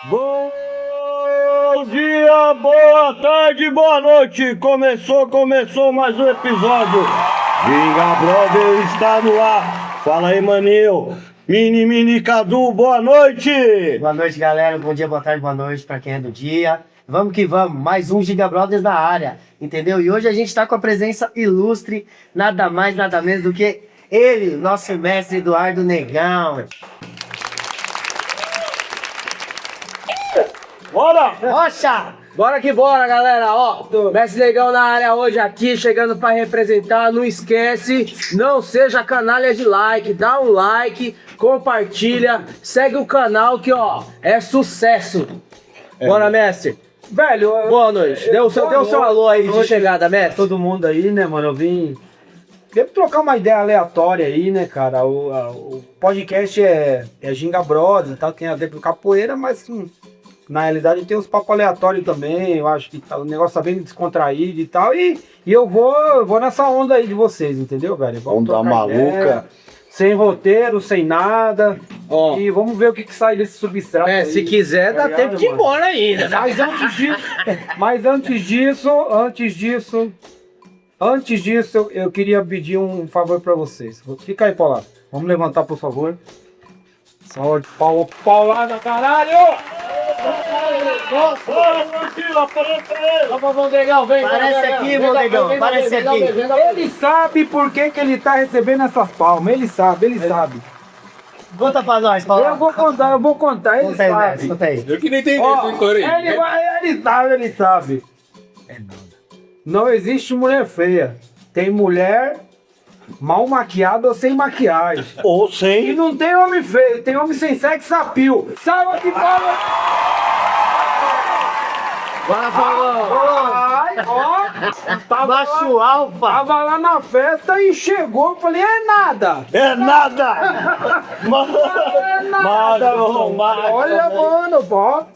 Bom dia, boa tarde, boa noite. Começou mais um episódio. Ginga Brother está no ar. Fala aí, maninho. Mini Cadu, boa noite. Boa noite, galera. Bom dia, boa tarde, boa noite pra quem é do dia. Vamos que vamos, mais um Giga Brothers na área, entendeu? E hoje a gente tá com a presença ilustre, nada mais, nada menos do que ele, nosso mestre Eduardo Negão. Bora! Rocha! Bora que bora, galera, ó, Mestre Negão na área hoje aqui, chegando pra representar, não esquece, não seja canalha de like, dá um like, compartilha, segue o canal que, ó, é sucesso. Bora, mestre. Velho, Boa noite, dê o seu alô aí de chegada, mestre. todo mundo aí, né, mano? Eu vim trocar uma ideia aleatória aí, né, cara? O podcast é Ginga Brothers, tá? Tem a ver com capoeira, mas na realidade tem uns papos aleatórios também. Eu acho que o negócio tá bem descontraído e tal. E eu vou nessa onda aí de vocês, entendeu, velho? Vamos Onda trocar maluca. ideia, sem roteiro, sem nada. Ó. E vamos ver o que sai desse substrato. É, aí, se quiser, tá dá tempo ligado, de ir mano? embora ainda. Antes disso, eu queria pedir um favor pra vocês. Fica aí, Paula. Vamos levantar, por favor. Salve, Paulada, caralho! Vamos, Negão, vem. Parece aqui, meu Negão, parece aqui. Ele sabe por que ele tá recebendo essas palmas. Ele sabe. Conta pra nós, Paulo. Eu vou contar, ele Conta aí, sabe. mestre, conta aí. Eu que não entendi Ó, essa história aí. ele sabe. Não existe mulher feia. Tem mulher mal maquiada ou sem maquiagem. Ou E sem. não tem homem feio, tem homem sem sexo apio. Salva de palmas! Bora, Paulão. Ai, ó. Macho alfa. Tava lá na festa e chegou, falei, é nada. É nada! É nada. Olha, mano, bó.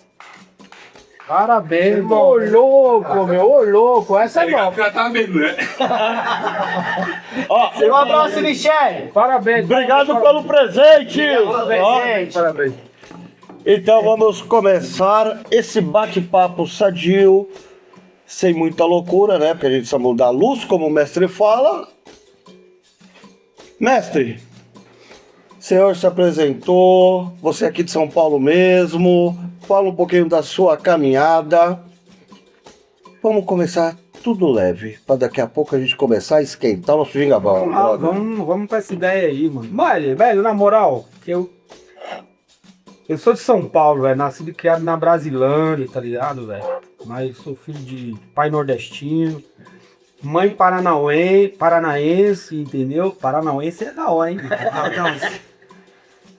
Parabéns, mano. Ô louco, essa é Legal, bom. tratamento, né? Ó, Um abraço, Michele. Parabéns. obrigado pelo presente! Ó, Parabéns. então vamos começar esse bate-papo sadio, sem muita loucura, né? Porque a gente precisa mudar a luz, como o mestre fala. Mestre, o senhor se apresentou, você é aqui de São Paulo mesmo, fala um pouquinho da sua caminhada. Vamos começar tudo leve, para daqui a pouco a gente começar a esquentar o nosso gingabal. Vamos pra essa ideia aí, mano. Mas, velho, na moral, eu sou de São Paulo, velho. Nascido e criado na Brasilândia, tá ligado, velho? Mas sou filho de pai nordestino, mãe paranaense, entendeu? Paranaense é da hora, hein? Então,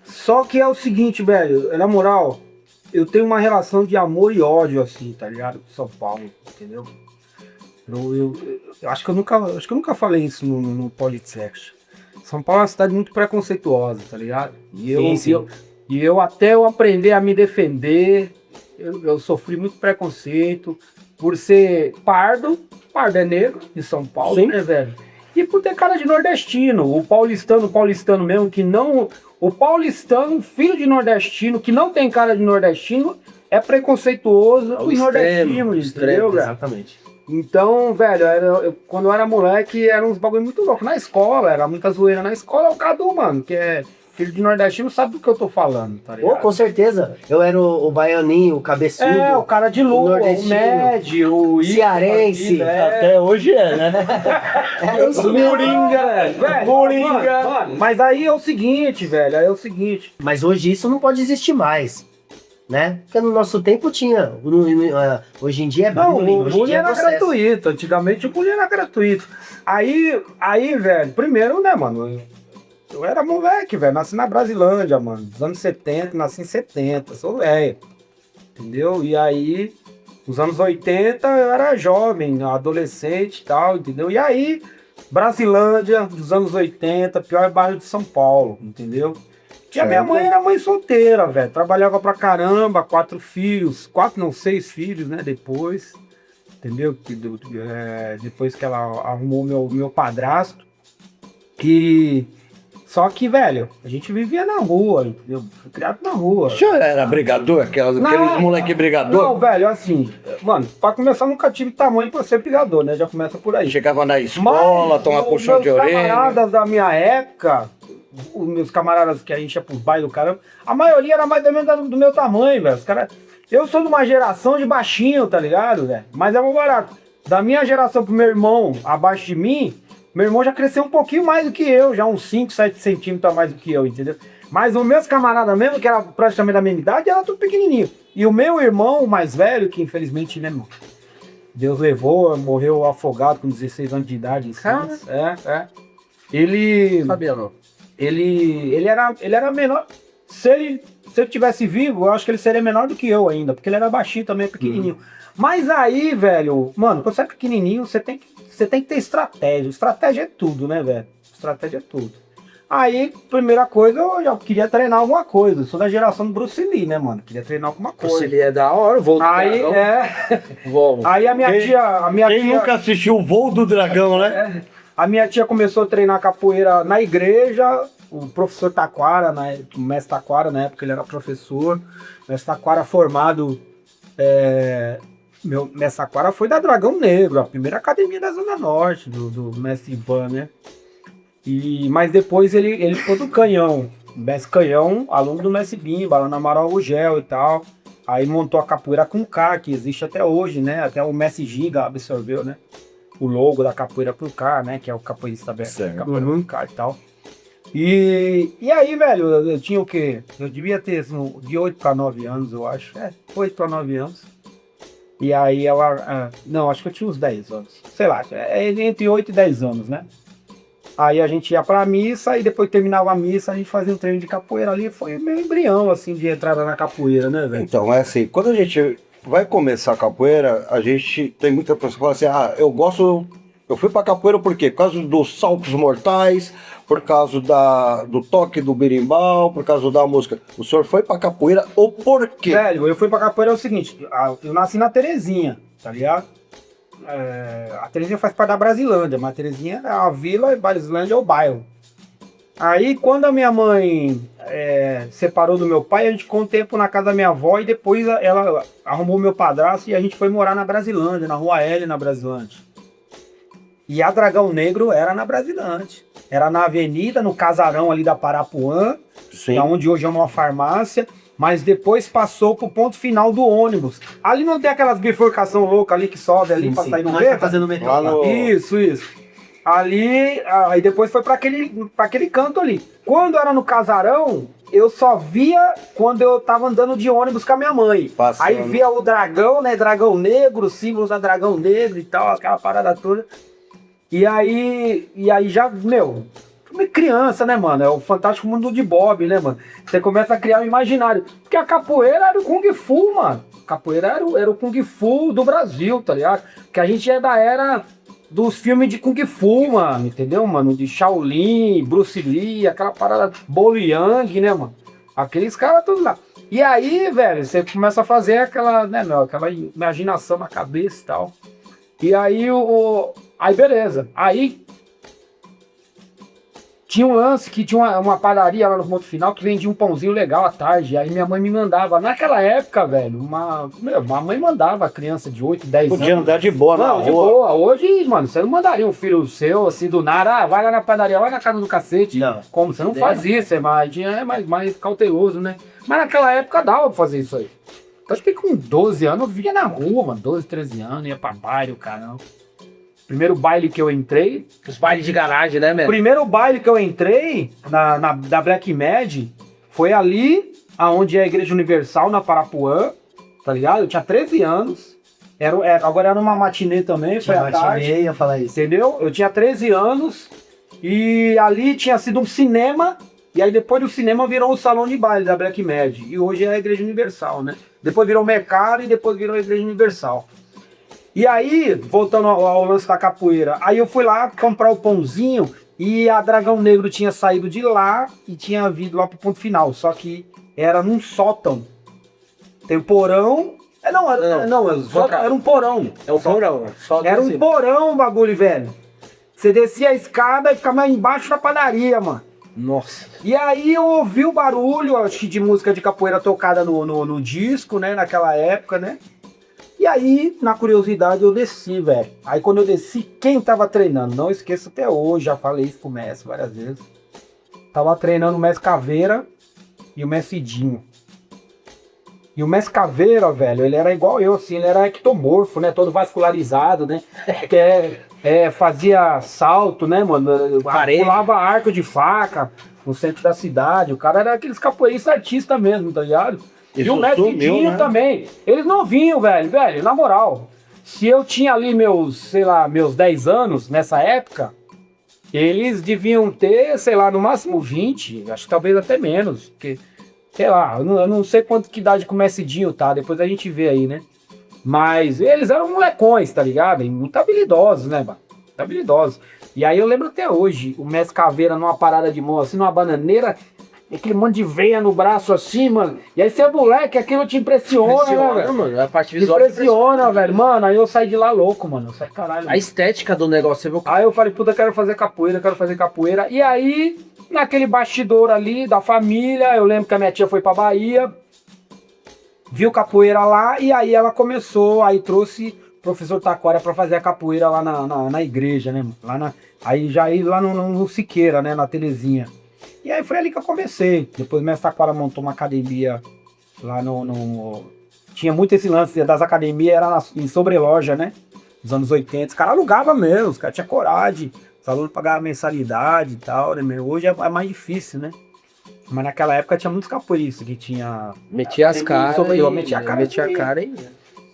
só que é o seguinte, velho, na moral, eu tenho uma relação de amor e ódio, assim, tá ligado? Com São Paulo, entendeu? Eu acho que eu nunca falei isso no podcast. São Paulo é uma cidade muito preconceituosa, tá ligado? E eu até eu aprender a me defender, eu sofri muito preconceito por ser pardo é negro de São Paulo, Sim. né, velho? E por ter cara de nordestino, o paulistano mesmo, que não... O paulistano, filho de nordestino, que não tem cara de nordestino, é preconceituoso com os nordestinos, entendeu, velho? Exatamente. Então, velho, quando eu era moleque, era uns bagulho muito louco. Na escola, era muita zoeira na escola. O Cadu, mano, que é filho de nordestino, sabe do que eu tô falando, tá ligado? Pô, com certeza. Eu era o baianinho, o cabeçudo. É, o cara de lua, o nordestino, Ned, o cearense. Até hoje é, né? É isso mesmo. Moringa, velho. Moringa. Mano, mas aí é o seguinte, velho, Mas hoje isso não pode existir mais, né? Porque no nosso tempo tinha. Hoje em dia é Não, bullying. o Hoje em bullying dia é era processo. gratuito. Antigamente o bullying era gratuito. Aí, velho, primeiro, né, mano? Eu era moleque, velho. Nasci na Brasilândia, mano. Dos anos 70, nasci em 70. Sou velho. Entendeu? E aí, nos anos 80, eu era jovem, adolescente e tal, entendeu? E aí, Brasilândia, dos anos 80, pior bairro de São Paulo, entendeu? E a minha mãe era mãe solteira, velho. Trabalhava pra caramba, 4 filhos. 6 filhos, né? Depois. Entendeu? Depois que ela arrumou meu padrasto. E Só que, velho, a gente vivia na rua, entendeu? Fui criado na rua. O senhor era brigador? Aqueles moleque brigador? Não, velho, assim, mano, pra começar, nunca tive tamanho pra ser brigador, né? Já começa por aí. Chegava na escola, tomava puxão de orelha. Os camaradas da minha época, os meus camaradas que a gente ia pros bailes do caramba, a maioria era mais ou menos do meu tamanho, velho. Os caras. Eu sou de uma geração de baixinho, tá ligado, velho? Mas é muito barato. Da minha geração pro meu irmão abaixo de mim, meu irmão já cresceu um pouquinho mais do que eu, já uns 5, 7 centímetros a mais do que eu, entendeu? Mas os meus camaradas mesmo, que era praticamente da mesma idade, era tudo pequenininho. E o meu irmão, o mais velho, que infelizmente, né, irmão? Deus levou, morreu afogado com 16 anos de idade. Ele... Sabia não. Ele era menor. Se ele tivesse vivo, eu acho que ele seria menor do que eu ainda, porque ele era baixinho também, pequenininho. Mas aí, velho, mano, quando você é pequenininho, você tem que ter estratégia. Estratégia é tudo, né, velho? Estratégia é tudo. Aí, primeira coisa, eu já queria treinar alguma coisa. Eu sou da geração do Bruce Lee, né, mano? Queria treinar alguma coisa. Bruce Lee é da hora, vou Aí, Vamos. Aí a minha Quem tia... nunca assistiu o Voo do Dragão, né? A minha tia começou a treinar capoeira na igreja. O professor Taquara, o mestre Taquara, na época ele era professor. O mestre Taquara formado... Meu mestre Taquara foi da Dragão Negro, a primeira academia da Zona Norte, do mestre Ivan, né? Mas depois ele ficou do Canhão. Mestre Canhão, aluno do mestre Bimba, lá na Amaral Rugel e tal. Aí montou a capoeira com K, que existe até hoje, né? Até o mestre Giga absorveu, né? O logo da capoeira pro K, né? Que é o capoeirista aberto. Capoeira com K e tal. E aí, velho, eu tinha o quê? Eu devia ter de 8 para 9 anos, eu acho. 8 para 9 anos. E aí ela... não, acho que eu tinha uns 10 anos. Sei lá, entre 8 e 10 anos, né? Aí a gente ia pra missa e depois terminava a missa, a gente fazia um treino de capoeira ali. Foi meio embrião, assim, de entrada na capoeira, né, velho? Então, é assim, quando a gente vai começar a capoeira, a gente tem muita pessoa que fala assim, eu fui pra capoeira por quê? Por causa dos saltos mortais, por causa do toque do berimbau, por causa da música. O senhor foi pra capoeira ou por quê? Velho, eu fui pra capoeira é o seguinte, eu nasci na Terezinha, tá ligado? A Terezinha faz parte da Brasilândia, mas a Terezinha é a vila e Brasilândia é o bairro. Aí quando a minha mãe separou do meu pai, a gente ficou um tempo na casa da minha avó e depois ela arrumou meu padrasto e a gente foi morar na Brasilândia, na Rua L, na Brasilândia. E a Dragão Negro era na Brasilândia. Era na avenida, no casarão ali da Parapuã, onde hoje é uma farmácia, mas depois passou pro ponto final do ônibus. Ali não tem aquelas bifurcação louca ali que sobe ali pra sair no metrô? Tá fazendo metrô. Isso. Ali, aí depois foi pra aquele canto ali. Quando era no casarão, eu só via quando eu tava andando de ônibus com a minha mãe. Passando. Aí via o dragão, né, Dragão Negro, símbolos da Dragão Negro e tal, aquela parada toda. E aí já, criança, né, mano? É o fantástico mundo de Bob, né, mano? Você começa a criar um imaginário. Porque a capoeira era o Kung Fu, mano. A capoeira era o Kung Fu do Brasil, tá ligado? Que a gente é da era dos filmes de Kung Fu, mano, entendeu, mano? De Shaolin, Bruce Lee, aquela parada Bolo Yang, né, mano? Aqueles caras todos lá. E aí, velho, você começa a fazer aquela, né, aquela imaginação na cabeça e tal. E aí aí beleza. Aí tinha um lance que tinha uma padaria lá no ponto final que vendia um pãozinho legal à tarde. Aí minha mãe me mandava. Naquela época, velho, uma mãe mandava a criança de 8, 10 anos. Podia andar de boa na rua. De boa. Hoje, mano, você não mandaria um filho seu assim do nada, vai lá na padaria, vai na casa do cacete. Não. Como? Você não faz isso, é mais cauteloso, né? Mas naquela época dava pra fazer isso aí. Então, acho que com 12 anos eu via na rua, mano, 12, 13 anos, ia pra baile, caramba. Primeiro baile que eu entrei... Os bailes de garagem, né, O velho? primeiro baile que eu entrei, da Black Mad, foi ali, aonde é a Igreja Universal, na Parapuã, tá ligado? Eu tinha 13 anos, agora era uma matinê também, foi à tarde. Ia falar isso. Entendeu? Eu tinha 13 anos, e ali tinha sido um cinema, e aí depois do cinema virou o salão de baile da Black Mad, e hoje é a Igreja Universal, né? Depois virou o mercado, e depois virou a Igreja Universal. E aí, voltando ao lance da capoeira, aí eu fui lá comprar o pãozinho e a Dragão Negro tinha saído de lá e tinha vindo lá pro ponto final, só que era num sótão. Tem um porão... Era um porão. É um porão. Era um porão o bagulho, velho. Você descia a escada e ficava embaixo da padaria, mano. Nossa. E aí eu ouvi o barulho, acho que de música de capoeira tocada no disco, né? Naquela época, né? E aí, na curiosidade, eu desci, velho. Aí quando eu desci, quem tava treinando? Não esqueço até hoje, já falei isso pro mestre várias vezes. Tava treinando o mestre Caveira e o mestre Dinho. E o mestre Caveira, velho, ele era igual eu, assim, ele era ectomorfo, né? Todo vascularizado, né? Que fazia salto, né, mano? Parede. Pulava arco de faca no centro da cidade. O cara era aqueles capoeiristas artistas mesmo, tá ligado? E o mestre sumiu, Dinho né? também. Eles não vinham, velho, na moral. Se eu tinha ali meus 10 anos nessa época, eles deviam ter, sei lá, no máximo 20, acho que talvez até menos, porque, sei lá, eu não sei quanto que idade que o mestre Dinho tá, depois a gente vê aí, né? Mas eles eram molecões, tá ligado? E muito habilidosos, né, mano? Muito habilidosos. E aí eu lembro até hoje, o mestre Caveira numa parada de mão, assim, numa bananeira, aquele monte de veia no braço assim, mano. E aí você é moleque, aquilo te impressiona, né, velho? mano. A parte visual Impressiona, velho. Mano, aí eu saí de lá louco, mano. Eu saí, caralho. A estética do negócio, você viu? Aí eu falei, puta, quero fazer capoeira. E aí, naquele bastidor ali da família, eu lembro que a minha tia foi pra Bahia, viu capoeira lá, e aí ela começou, aí trouxe o professor Taquara pra fazer a capoeira lá na igreja, né? Aí já ia lá no Siqueira, né? Na Terezinha. E aí foi ali que eu comecei. Depois o mestre Taquara montou uma academia lá Tinha muito esse lance das academias, era em sobreloja, né? Nos anos 80. Os caras alugavam mesmo, os caras tinham coragem. Os alunos pagavam mensalidade e tal, né? Meu? Hoje é mais difícil, né? Mas naquela época tinha muitos capoeiristas que tinha... Metia as caras. Eu metia a cara. Metia a cara e...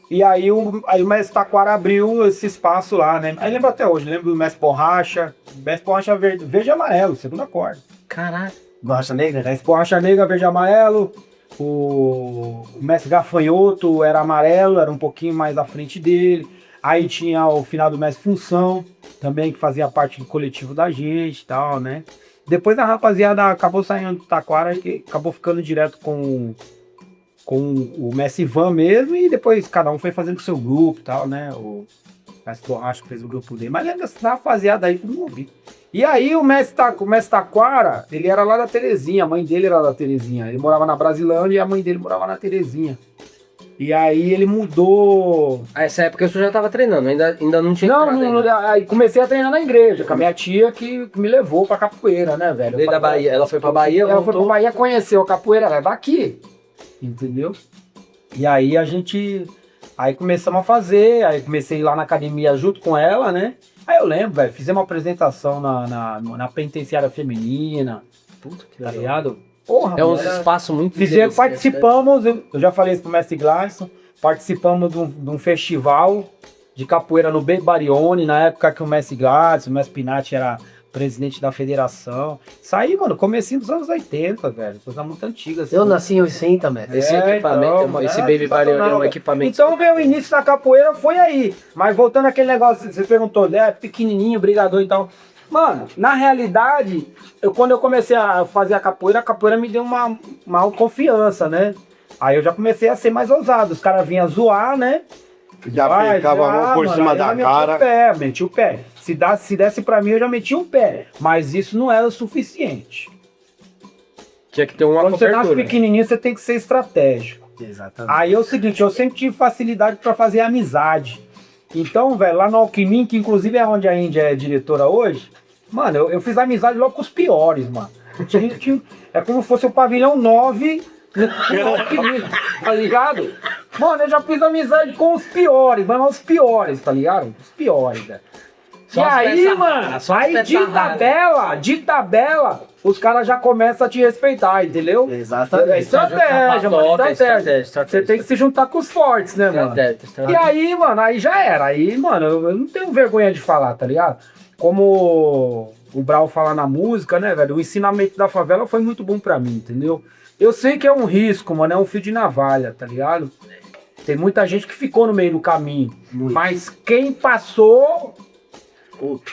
E aí o mestre Taquara abriu esse espaço lá, né? Aí lembro até hoje, lembro do mestre Borracha. Mestre Borracha verde e amarelo, segunda corda. Caralho. Borracha negra? Mestre Borracha negra, verde e amarelo. O mestre Gafanhoto era amarelo, era um pouquinho mais à frente dele. Aí tinha o final do mestre Função, também que fazia parte do coletivo da gente e tal, né? Depois a rapaziada acabou saindo do Taquara e acabou ficando direto com o mestre Ivan mesmo, e depois cada um foi fazendo o seu grupo e tal, né? O mestre Borracha fez o grupo dele. Mas lembra da rapaziada aí, todo mundo. E aí o mestre Taquara, ele era lá da Terezinha, a mãe dele era da Terezinha. Ele morava na Brasilândia e a mãe dele morava na Terezinha. E aí ele mudou. Essa época eu já tava treinando, ainda não tinha entrado ainda. Aí comecei a treinar na igreja, com a minha tia que me levou pra capoeira, né, velho? Veio da Bahia, ela foi pra Bahia, Ela foi voltou. pra Bahia, conheceu a capoeira, ela é daqui, entendeu? E aí aí começamos a fazer, aí comecei a ir lá na academia junto com ela, né? Aí eu lembro, velho, fizemos uma apresentação na penitenciária feminina, Puta que tá legal. ligado? Porra, É uns mano, espaços muito fizemos, interessantes, né? participamos, eu já falei isso pro mestre Glasson, participamos de um festival de capoeira no Bebarione, na época que o mestre Glasson, o mestre Pinati era presidente da federação. Isso aí, mano, comecinho dos anos 80, velho, coisa muito antiga. Assim. Eu nasci em 80, velho. Esse equipamento, esse Baby Body é um equipamento. Então, meu início da capoeira foi aí. Mas voltando àquele negócio, você perguntou, pequenininho, brigador e tal. Mano, na realidade, quando eu comecei a fazer a capoeira me deu uma confiança, né? Aí eu já comecei a ser mais ousado. Os caras vinham zoar, né? Já aplicava a mão por cima da cara. Meti o pé. Se desse pra mim, eu já meti um pé. Mas isso não era o suficiente. Tinha que ter uma Quando você nasce cobertura. pequenininho, você tem que ser estratégico. Exatamente. Aí é o seguinte, eu sempre tive facilidade pra fazer amizade. Então, velho, lá no Alquimim, que inclusive é onde a Índia é diretora hoje, mano, eu fiz amizade logo com os piores, mano. É como se fosse o pavilhão 9 no Alquimim, tá ligado? Mano, eu já fiz amizade com os piores, mas os piores, tá ligado? Os piores, velho. E Só as aí, peças mano, raras, só as aí peças de tabela, os caras já começam a te respeitar, entendeu? Exatamente. É estratégia, mano, estratégia. Você tem que se juntar com os fortes, né, mano? E aí, mano, aí já era. Aí, mano, eu não tenho vergonha de falar, tá ligado? Como o Brau fala na música, né, velho? O ensinamento da favela foi muito bom pra mim, entendeu? Eu sei que é um risco, mano, é um fio de navalha, tá ligado? Tem muita gente que ficou no meio do caminho. Muito. Mas quem passou...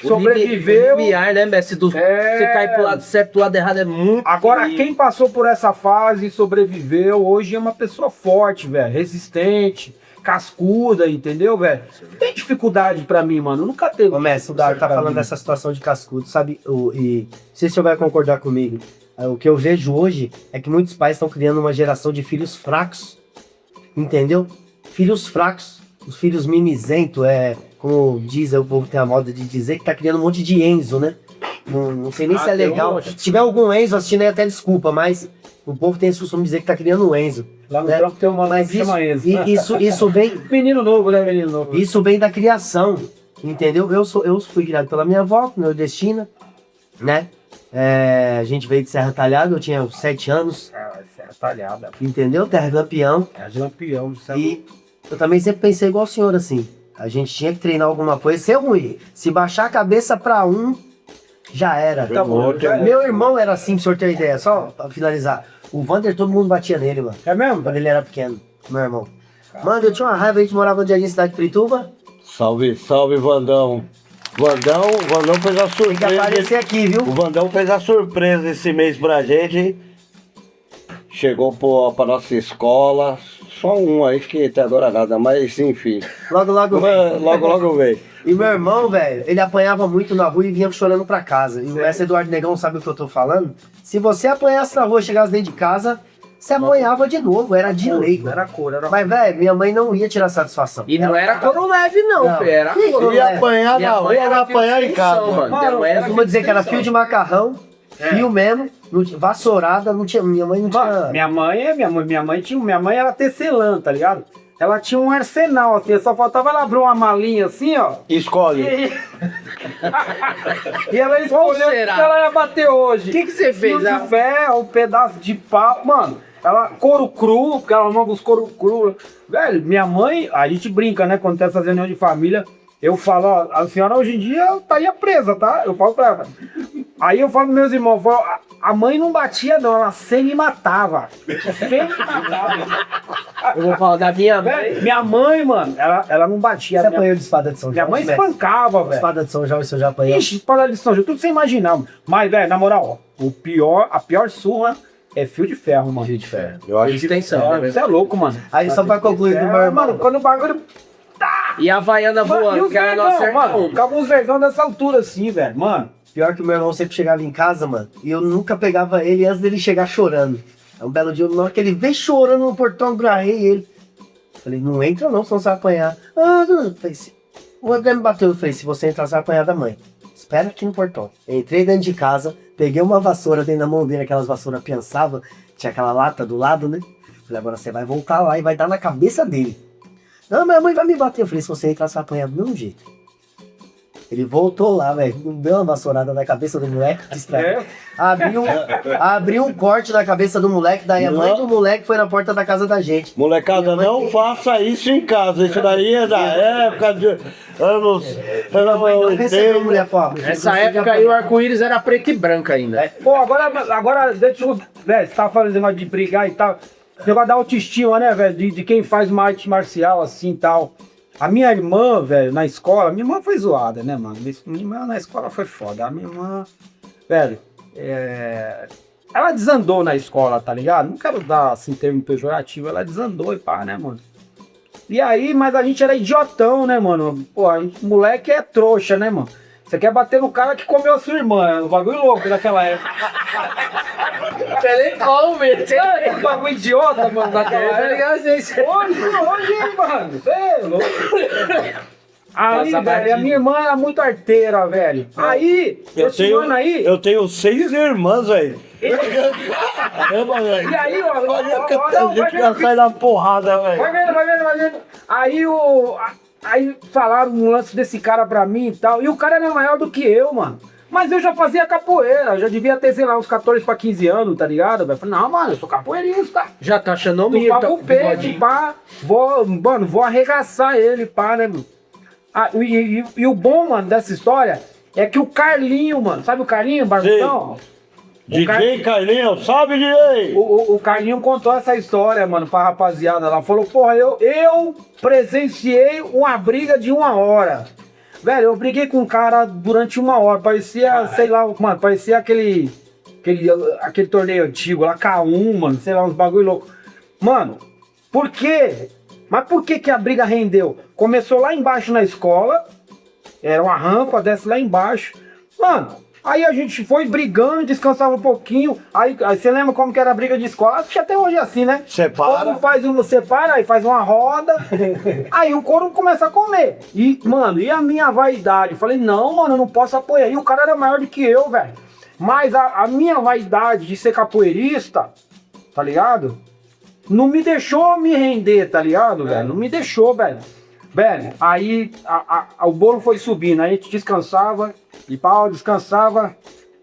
sobreviveu. O limiar, né, Messi? Você cai pro lado certo, pro lado errado é muito. Agora, perigo. quem passou por essa fase e sobreviveu, hoje é uma pessoa forte, velho, resistente, cascuda, entendeu, velho? Não tem dificuldade pra mim, mano. Nunca teve. Ô, Messi, o Dário tá falando dessa situação de cascudo, sabe? E não sei se o senhor vai concordar comigo. O que eu vejo hoje é que muitos pais estão criando uma geração de filhos fracos. Entendeu? Filhos fracos. Os filhos mimizentos, como diz, o povo tem a moda de dizer, que tá criando um monte de Enzo, né? Não sei nem se é legal. Se tiver algum Enzo assistindo aí, até desculpa, mas o povo tem esse costume de dizer que tá criando um Enzo. Lá no né? trampo tem uma Mas que chama Enzo. isso vem. Menino novo, né, menino novo? Isso vem da criação, entendeu? Eu fui criado pela minha avó, nordestina, né? A gente veio de Serra Talhada, eu tinha 7 anos, Isso é talhada. entendeu? Terra de Lampião. É de lampião. E eu também sempre pensei igual o senhor, assim. A gente tinha que treinar alguma coisa, ser ruim. Se baixar a cabeça pra um, já era. Tá bom. Meu irmão era assim, pra o senhor ter uma ideia, só pra finalizar. O Vander, todo mundo batia nele, mano. É mesmo? Quando ele era pequeno, meu irmão. Mano, eu tinha uma raiva, a gente morava no Jardim Cidade de Pirituba. Salve, salve, Vandão. Vandão fez a Tem que surpresa. aparecer aqui, viu? O Vandão fez a surpresa esse mês pra gente. Chegou pra nossa escola. Só um aí que até agora nada, mas enfim. Logo, logo. Logo veio. E meu irmão, velho, ele apanhava muito na rua e vinha chorando pra casa. E o mestre Eduardo Negão sabe o que eu tô falando? Se você apanhasse na rua e chegasse dentro de casa, você apanhava de novo, era de lei. Era cor, era Mas, velho, minha mãe não ia tirar satisfação. E não era couro leve, não, Não. filho. Era Ih, couro Ia leve. apanhar Minha na mãe rua, era vai apanhar em casa. fio de tensão, Mano, Minha mãe Eu era vou dizer que era fio de macarrão, fio mesmo, vassourada, não tinha, minha mãe não tinha... Minha mãe era tecelã, tá ligado? Ela tinha um arsenal, assim, só faltava ela abrir uma malinha assim, ó. Escolhe. E ela escolheu o que será? ela ia bater hoje. O que você Fio fez? Ah? de ferro, um pedaço de pau. Mano, ela couro cru, porque ela amava os couro cru. Velho, minha mãe, a gente brinca, né, quando tem essas reuniões de família. Eu falo, ó, a senhora hoje em dia estaria presa, tá? Eu falo pra ela. Aí eu falo pros meus irmãos, eu falo, a mãe não batia não, ela sempre matava. Sempre matava. Eu vou falar da minha mãe. Velho, minha mãe, mano, ela não batia. Você Minha, apanhou de espada de São minha João? mãe Mestre? espancava, velho. Espada de São João, o senhor já apanhou? Ixi, para de São João, tudo sem imaginar, mano. Mas, velho, na moral, ó, a pior surra é fio de ferro, mano. Fio de ferro. Eu acho Fio de tensão. Você é louco, mano. Aí só pra concluir do meu irmão. Mano, quando o bagulho... E a Havaiana E voando, os que era vergão, nossa mano, irmã. ficava uns vergão dessa altura assim, velho. Mano, Pior que o meu irmão sempre chegava em casa, mano, e eu nunca pegava ele antes dele chegar chorando. Aí um belo dia, na hora que ele veio chorando no portão, eu agarrei ele. Falei, não entra não, senão você vai apanhar. Ah, não. Falei, o André me bateu. Eu falei, se você entrar, você vai apanhar da mãe. Espera aqui no portão. Entrei dentro de casa, peguei uma vassoura dentro da mão dele, aquelas vassouras pensavam, tinha aquela lata do lado, né? Falei, agora você vai voltar lá e vai dar na cabeça dele. Não, minha mãe vai me bater. Eu falei, se você entrar, você vai apanhar do mesmo jeito. Ele voltou lá, velho, deu uma vassourada na cabeça do moleque, distraiu. Abriu um corte na cabeça do moleque, daí a mãe do moleque foi na porta da casa da gente. Molecada, não faça isso em casa. Isso daí é da época de anos Não recebeu 80. mulher fora. Nessa época aí o arco-íris era preto e branco ainda. pô, agora deixa eu... Velho, você tava falando esse negócio de brigar e tal. Esse negócio da autoestima, né, velho? De quem faz uma arte marcial assim e tal. A minha irmã, velho, na escola, minha irmã foi zoada, né, mano? Minha irmã na escola foi foda. A minha irmã, velho, ela desandou na escola, tá ligado? Não quero dar, assim, termo pejorativo, ela desandou e pá, né, mano? E aí, mas a gente era idiotão, né, mano? Pô, moleque é trouxa, né, mano? Você quer bater no cara que comeu a sua irmã, um bagulho louco daquela época. Ele come, É um bagulho idiota, mano, daquela época. Hoje, mano, você é louco. Aí, Passa velho, a batido. minha irmã era muito arteira, velho. Aí, esse ano aí... Eu tenho 6 irmãs aí. Caramba, velho. E aí, ó, A não, gente já sai na porrada, velho. vai vendo. Aí falaram um lance desse cara pra mim e tal. E o cara era maior do que eu, mano. Mas eu já fazia capoeira, eu já devia ter, sei lá, uns 14 pra 15 anos, tá ligado? Eu falei, não, mano, eu sou capoeirista. Já tá achando o Tupava o peito, pá. Vou arregaçar ele, pá, né, mano? E o bom, mano, dessa história é que o Carlinho, mano, sabe o Carlinho, Barbutão? DJ Carlinhos, sabe, DJ? O Carlinho contou essa história, mano, pra rapaziada. Ela falou, porra, eu presenciei uma briga de 1 hora. Velho, eu briguei com um cara durante 1 hora. Parecia, sei lá, mano, parecia aquele torneio antigo lá, K1, mano, sei lá, uns bagulho louco. Mano, porque Mas por que que a briga rendeu? Começou lá embaixo na escola, era uma rampa, desce lá embaixo. Mano, aí a gente foi brigando, descansava um pouquinho. Aí você lembra como que era a briga de escola? Acho que até hoje é assim, né? Separa. Separa, aí faz uma roda. Aí o couro começa a comer. E, mano, e a minha vaidade? Eu falei, não, mano, eu não posso apoiar. E o cara era maior do que eu, velho. Mas a minha vaidade de ser capoeirista, tá ligado? Não me deixou me render, tá ligado, velho? Não me deixou, velho. Velho, aí o bolo foi subindo, aí a gente descansava, e pau, descansava,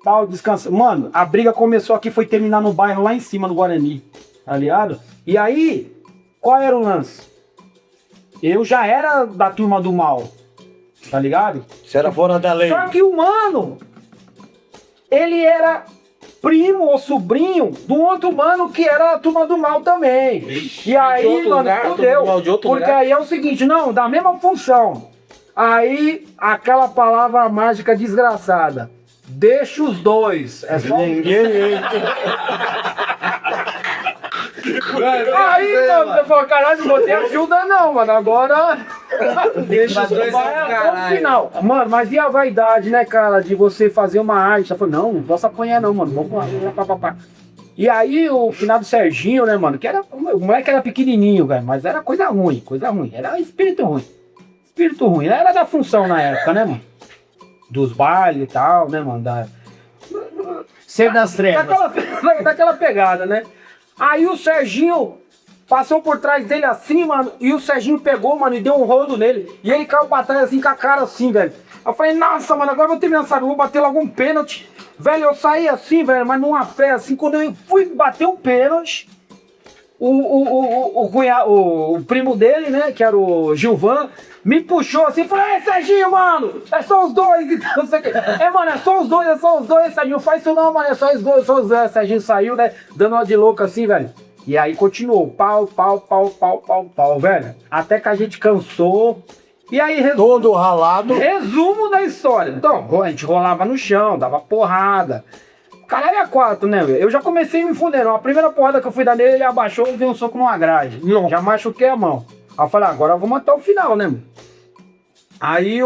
pau, descansava. Mano, a briga começou aqui, foi terminar no bairro lá em cima, no Guarani, tá ligado? E aí, qual era o lance? Eu já era da turma do mal, tá ligado? Você era fora da lei. Só que o mano, ele era primo ou sobrinho do outro mano que era a turma do mal também. E aí, mano, fudeu. Porque aí é o seguinte, não, da mesma função. Aí, aquela palavra mágica desgraçada. Deixa os dois. É só... Aí, mano, você falou, caralho, não botei ajuda não, mano. Agora... Deixa os dois no final. Mano, mas e a vaidade, né, cara, de você fazer uma arte? Você falou, não posso apanhar não, mano. Vamos lá, E aí, o final do Serginho, né, mano, que era... O moleque era pequenininho, velho, mas era coisa ruim. Era espírito ruim. Era da função na época, né, mano? Dos bailes e tal, né, mano? Ser das trevas. Daquela pegada, né? Aí o Serginho passou por trás dele assim, mano, e o Serginho pegou, mano, e deu um rolo nele. E ele caiu pra trás assim, com a cara assim, velho. Eu falei, nossa, mano, agora eu vou terminar essa luta, vou bater logo um pênalti. Velho, eu saí assim, velho, mas numa fé assim, quando eu fui bater um pênalti, o primo dele, né, que era o Gilvan, me puxou assim e falou, Serginho, mano, é só os dois e não sei o que. Mano, é só os dois, Serginho, faz isso não, mano, é só os dois. Serginho saiu, né, dando uma de louco assim, velho. E aí continuou, pau, velho. Até que a gente cansou. E aí, Todo ralado. resumo da história. Então, a gente rolava no chão, dava porrada. Caralho, é quatro, né, velho? Eu já comecei a me fuder. A primeira porrada que eu fui dar nele, ele abaixou e deu um soco numa grade. Já machuquei a mão. Aí eu falei, agora vamos até o final, né, mano? Aí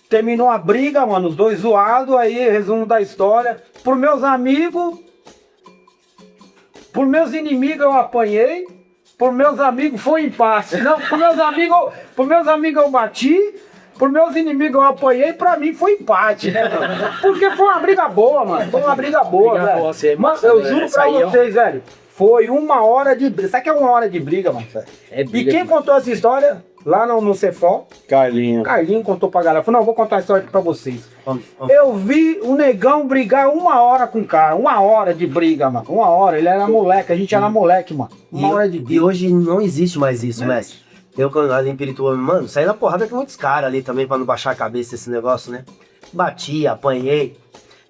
terminou a briga, mano, os dois zoados. Aí, resumo da história. Por meus amigos, por meus inimigos eu apanhei. Por meus amigos foi empate. Não, por meus amigos eu bati. Por meus inimigos eu apanhei, pra mim foi empate, né, mano? Porque foi uma briga boa, mano. Foi uma briga boa, velho. Mas eu juro pra vocês, velho. Foi 1 hora de briga. Sabe o que é 1 hora de briga, mano? É E quem contou essa história lá no Cefol? Carlinho. Carlinho contou pra galera. Falou, não, vou contar a história aqui pra vocês. Eu vi o negão brigar 1 hora com o cara. 1 hora de briga, mano. 1 hora. Ele era moleque. A gente era moleque, mano. 1 hora de briga. E hoje não existe mais isso, mestre. Eu, quando ali em Pirituba, mano, saí na porrada com muitos caras ali também, pra não baixar a cabeça esse negócio, né? Bati, apanhei.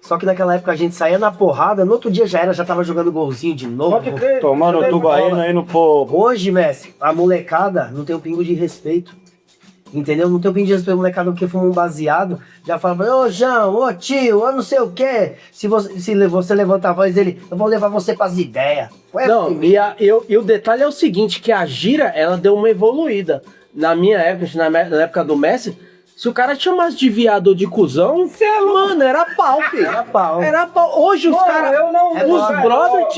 Só que naquela época a gente saía na porrada, no outro dia já tava jogando golzinho de novo. Pode crer. Tomando tubaína aí no povo. Hoje, mestre, a molecada não tem um pingo de respeito. Entendeu? Não tem um pingo de respeito, a molecada porque fuma um baseado, já fala, ô João, ô tio, eu não sei o quê. Se você levanta a voz dele, eu vou levar você pras ideias. Não, e o detalhe é o seguinte, que a gira, ela deu uma evoluída. Na minha época, na época do Messi, se o cara tinha umas de viado ou de cuzão, mano, era pau, filho. Era pau. Hoje os caras,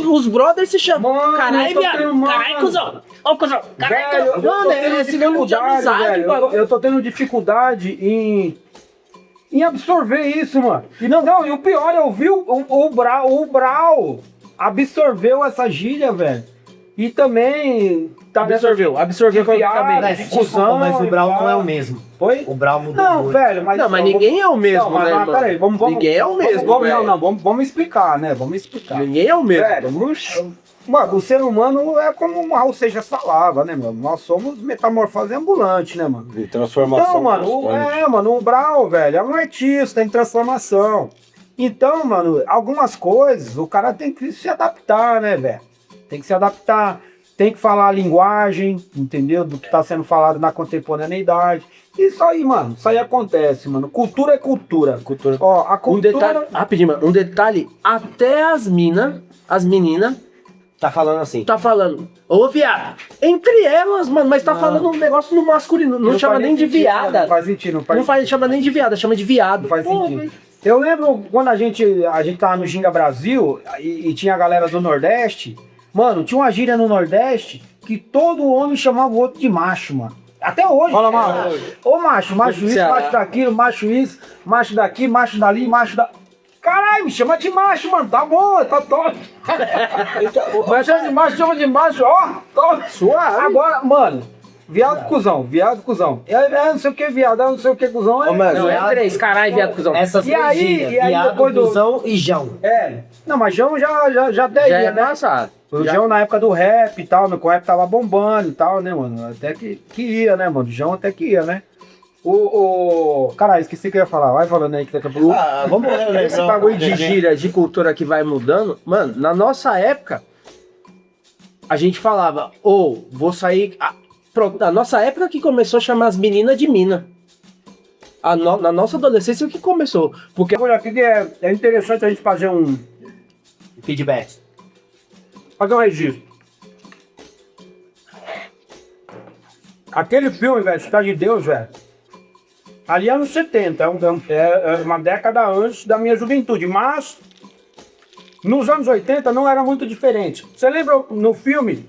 os brothers se chamam, Mano, caralho, viado, caralho, cuzão. Ô, cuzão, caralho, Velho, mano, é sinônimo de amizade, velho. mano. Eu tô tendo dificuldade em absorver isso, mano. E e o pior, eu vi o Brau absorveu essa gíria, velho. E também... Absorveu foi Mas, desculpa, mas o Brau não é o mesmo. Foi? O Brau mudou Não, muito. velho, mas... Não, mas ninguém é o mesmo, né, mas peraí, vamos... Ninguém é o mesmo, vamos, velho. vamos explicar, né? Vamos explicar. Ninguém é o mesmo. Velho, mano, o ser humano é como uma Raul Seixas falava, né, mano? Nós somos metamorfose ambulante, né, mano? De transformação. Então, mano, o Brau, velho, é um artista em transformação. Então, mano, algumas coisas o cara tem que se adaptar, né, velho? Tem que se adaptar, tem que falar a linguagem, entendeu? Do que tá sendo falado na contemporaneidade. Isso aí, mano, isso aí acontece, mano. Cultura é cultura. Ó, a cultura... Rapidinho, mano, um detalhe, até as meninas Tá falando assim. Tá falando, ô viado, entre elas, mano, mas tá falando um negócio no masculino, não chama faz nem de sentido, viada. Não faz sentido, não faz Não faz, chama nem de viada, chama de viado. Não faz Pô, sentido. Eu lembro quando a gente tava no Ginga Brasil e tinha a galera do Nordeste, mano, tinha uma gíria no Nordeste que todo homem chamava o outro de macho, mano. Até hoje. Fala, mano. Ô macho, macho isso, Ceará. macho daquilo, macho isso, macho daqui, macho dali, macho da... Caralho, me chama de macho, mano, tá bom, tá top. Mas chama de macho, ó, top. Suave. Agora, mano, viado cuzão, viado cuzão. É não sei o que viado, é não sei o que cuzão. Ô, mas- Não, é três, caralho, viado, cuzão. Essas E aí- gírias, e aí viado, depois do- cuzão e jão. É, não, mas João já até Já ia, é né? passado. O Já- João na época do rap e tal, no rap tava bombando e tal, né, mano? Até que ia, né, mano? O João até que ia, né? Caralho, esqueci o que eu ia falar. Vai falando aí que daqui a pouco. Ah, vamos ver, Esse bagulho de gíria, de cultura que vai mudando, mano, na nossa época, a gente falava, vou sair. Pronto, na nossa época que começou a chamar as meninas de mina. Na nossa adolescência que começou. Porque Olha, aqui que é interessante a gente fazer um Feedback. registro. Aquele filme, velho, Cidade de Deus, velho. Ali é anos 70, é uma década antes da minha juventude, mas nos anos 80 não era muito diferente. Você lembra no filme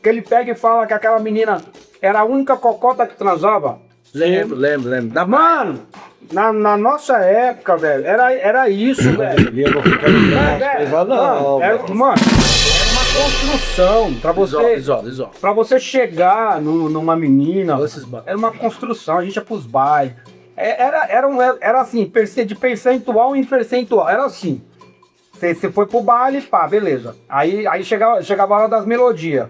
que ele pega e fala que aquela menina era a única cocota que transava? lembro. Mano, na nossa época, velho, era isso, velho. Não fica lembrando. Não, Era uma construção pra você. Isola. Pra você chegar numa menina, Esses ba- era uma construção, a gente ia pros bailes. Era assim, de percentual em percentual, era assim. Você foi pro baile, pá, beleza. Aí chegava a hora das melodias.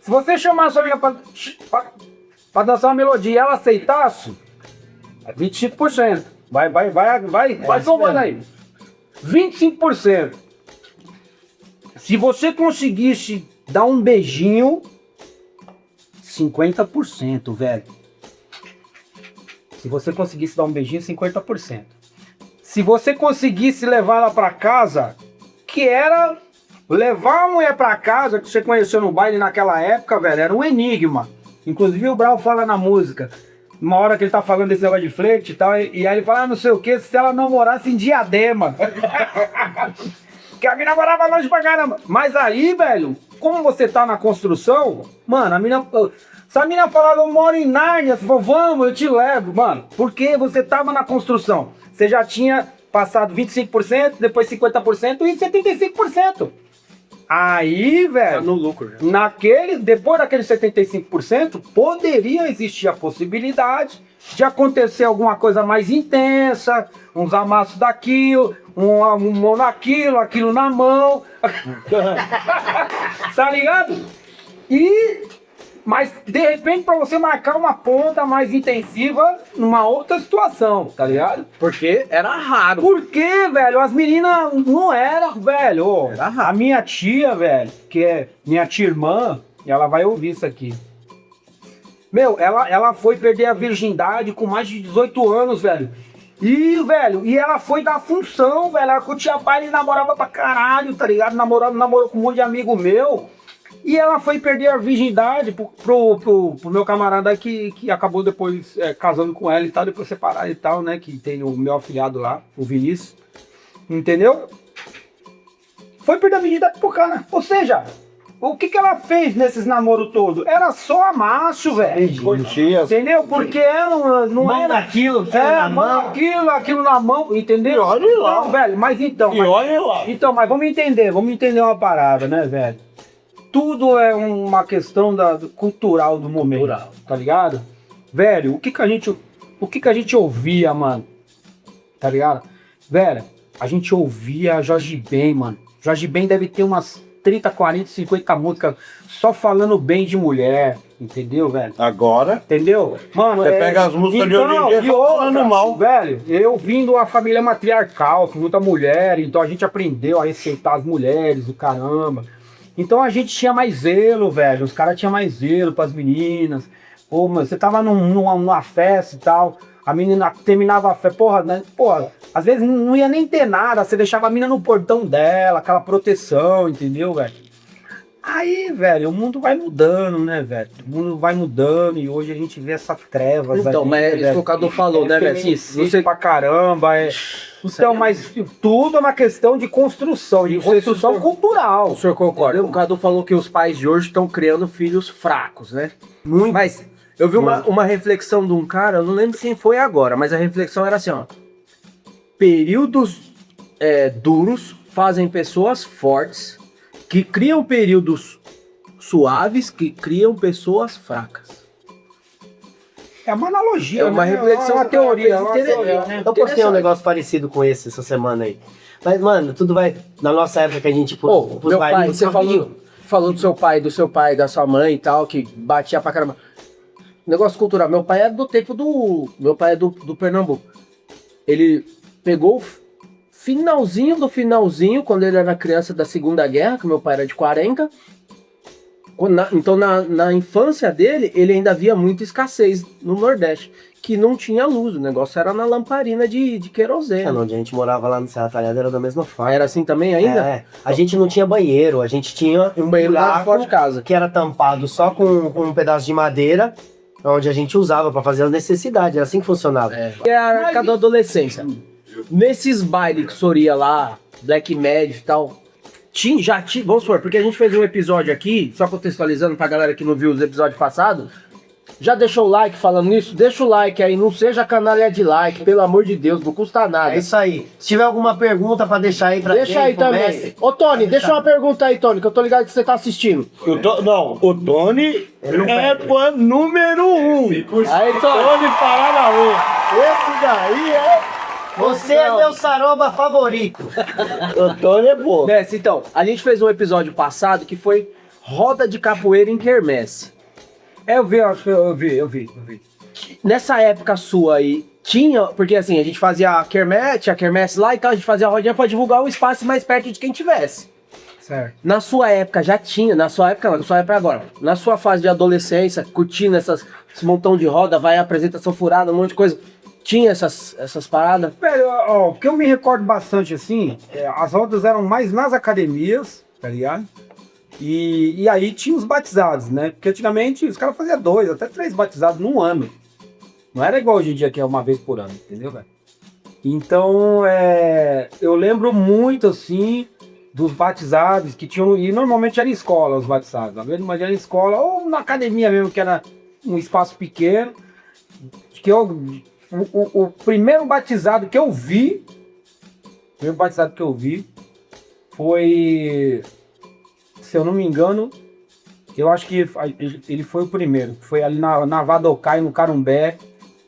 Se você chamasse a menina pra dançar uma melodia e ela aceitasse, é 25%. Vai somando aí. 25%. Se você conseguisse dar um beijinho, 50%, velho. Se você conseguisse dar um beijinho, 50%. Se você conseguisse levar ela pra casa, que era levar a mulher pra casa, que você conheceu no baile naquela época, velho, era um enigma. Inclusive o Brau fala na música, uma hora que ele tá falando desse negócio de flerte e tal, e aí ele fala, não sei o que, se ela não morasse em Diadema. Que a mina morava longe pra caramba. Mas aí, velho, como você tá na construção, mano, se a mina falar, eu moro em Nárnia, você falou, vamos, eu te levo, mano. Porque você tava na construção. Você já tinha passado 25%, depois 50% e 75%. Aí, Tá velho, no lucro. Já. depois daqueles 75%, poderia existir a possibilidade de acontecer alguma coisa mais intensa, uns amassos daquilo, um mão naquilo, aquilo na mão. Tá ligado? Mas de repente pra você marcar uma ponta mais intensiva numa outra situação, tá ligado? Porque era raro. Porque, velho, as meninas não eram, velho. Ô, Era rápido. a minha tia, velho, que é minha tia irmã, ela vai ouvir isso aqui. Meu, ela foi perder a virgindade com mais de 18 anos, velho. E ela foi dar função, velho. Ela curtia baile e namorava pra caralho, tá ligado? Namorou com um monte de amigo meu. E ela foi perder a virgindade pro meu camarada que acabou depois casando com ela e tal, depois separaram e tal, né? Que tem o meu afilhado lá, o Vinícius. Entendeu? Foi perder a virgindade pro cara. Ou seja, o que ela fez nesses namoros todos? Era só amasso, velho. Curtia. Entendeu? Porque ela não Mão era... naquilo, na mão. aquilo na mão, entendeu? E olha lá. Não, velho, mas então... E olha lá. Então, mas vamos entender uma parada, né, velho? Tudo é uma questão cultural do momento, Cultural. tá ligado? Velho, o que que a gente ouvia, mano? Tá ligado? Velho, a gente ouvia Jorge Ben, mano. Jorge Ben deve ter umas 30, 40, 50 músicas só falando bem de mulher, entendeu, velho? Agora, Entendeu? Mano, você pega as músicas de hoje em dia e só falando outra, mal. velho, eu vim de uma família matriarcal, com muita mulher, então a gente aprendeu a respeitar as mulheres, o caramba. Então a gente tinha mais zelo, velho, os caras tinham mais zelo pras meninas. Pô, mano, você tava numa festa e tal, A menina terminava a festa, porra, né? Porra, às vezes não ia nem ter nada, você deixava a menina no portão dela, aquela proteção, entendeu, velho? Aí, velho, o mundo vai mudando, né, velho? O mundo vai mudando e hoje a gente vê essa trevas. Então, aí, mas é isso velho, que o Cadu falou, né, velho? Assim, você pra caramba, Então, mas tudo é uma questão de construção cultural. O senhor concorda? O Cadu falou que os pais de hoje estão criando filhos fracos, né? Muito. Mas eu vi uma reflexão de um cara, eu não lembro se foi agora, mas a reflexão era assim, ó. Períodos duros fazem pessoas fortes, que criam períodos suaves, que criam pessoas fracas. É uma analogia, É uma reflexão, uma teoria. né? Eu postei um negócio parecido com esse essa semana aí. Mas, mano, tudo vai. Na nossa época que a gente Meu pai, você falou do seu pai, da sua mãe e tal, que batia pra caramba. Negócio cultural. Meu pai é do tempo do. Meu pai é do Pernambuco. Ele pegou o finalzinho do finalzinho, quando ele era criança da Segunda Guerra, que meu pai era de 40. Então, na infância dele, ele ainda via muita escassez no Nordeste, que não tinha luz, o negócio era na lamparina de querosene. Onde a gente morava lá no Serra Talhada era da mesma forma. Era assim também ainda? A gente não tinha banheiro, a gente tinha Um banheiro lá buraco fora de casa. que era tampado só com um pedaço de madeira, onde a gente usava pra fazer as necessidades, era assim que funcionava. É a época da adolescência. Nesses bailes que o senhor ia lá, Black Mad e tal, vamos supor, porque a gente fez um episódio aqui, só contextualizando pra galera que não viu os episódios passados, já deixou o like falando nisso? Deixa o like aí, não seja canalha de like, pelo amor de Deus, não custa nada. É isso aí. Se tiver alguma pergunta pra deixar aí pra Deixa aí também. mestre. Ô Tony, deixa uma pergunta aí, Tony, que eu tô ligado que você tá assistindo. O Tony é fã número 1. Aí, Tony. Tony Paranauê. Esse daí é... Você é meu saroba favorito. O Tony é bom. Mestre, então, a gente fez um episódio passado que foi roda de capoeira em quermesse. Eu vi. Nessa época sua aí, tinha, porque assim, a gente fazia a quermesse lá e tal, a gente fazia a rodinha pra divulgar o espaço mais perto de quem tivesse. Certo. Na sua época já tinha, na sua época agora, na sua fase de adolescência, curtindo esse montão de roda, vai apresentação furada, um monte de coisa, tinha essas paradas? Velho, o que eu me recordo bastante assim, as rodas eram mais nas academias, tá ligado? E aí tinha os batizados, né? Porque antigamente os caras faziam 2, até 3 batizados num ano. Não era igual hoje em dia que é uma vez por ano, entendeu, velho? Então, eu lembro muito assim dos batizados que tinham, e normalmente era em escola os batizados, tá vendo? Mas era em escola ou na academia mesmo, que era um espaço pequeno. Que o primeiro batizado que eu vi, foi, se eu não me engano, eu acho que ele foi o primeiro. Foi ali na Vadocai, no Carumbé,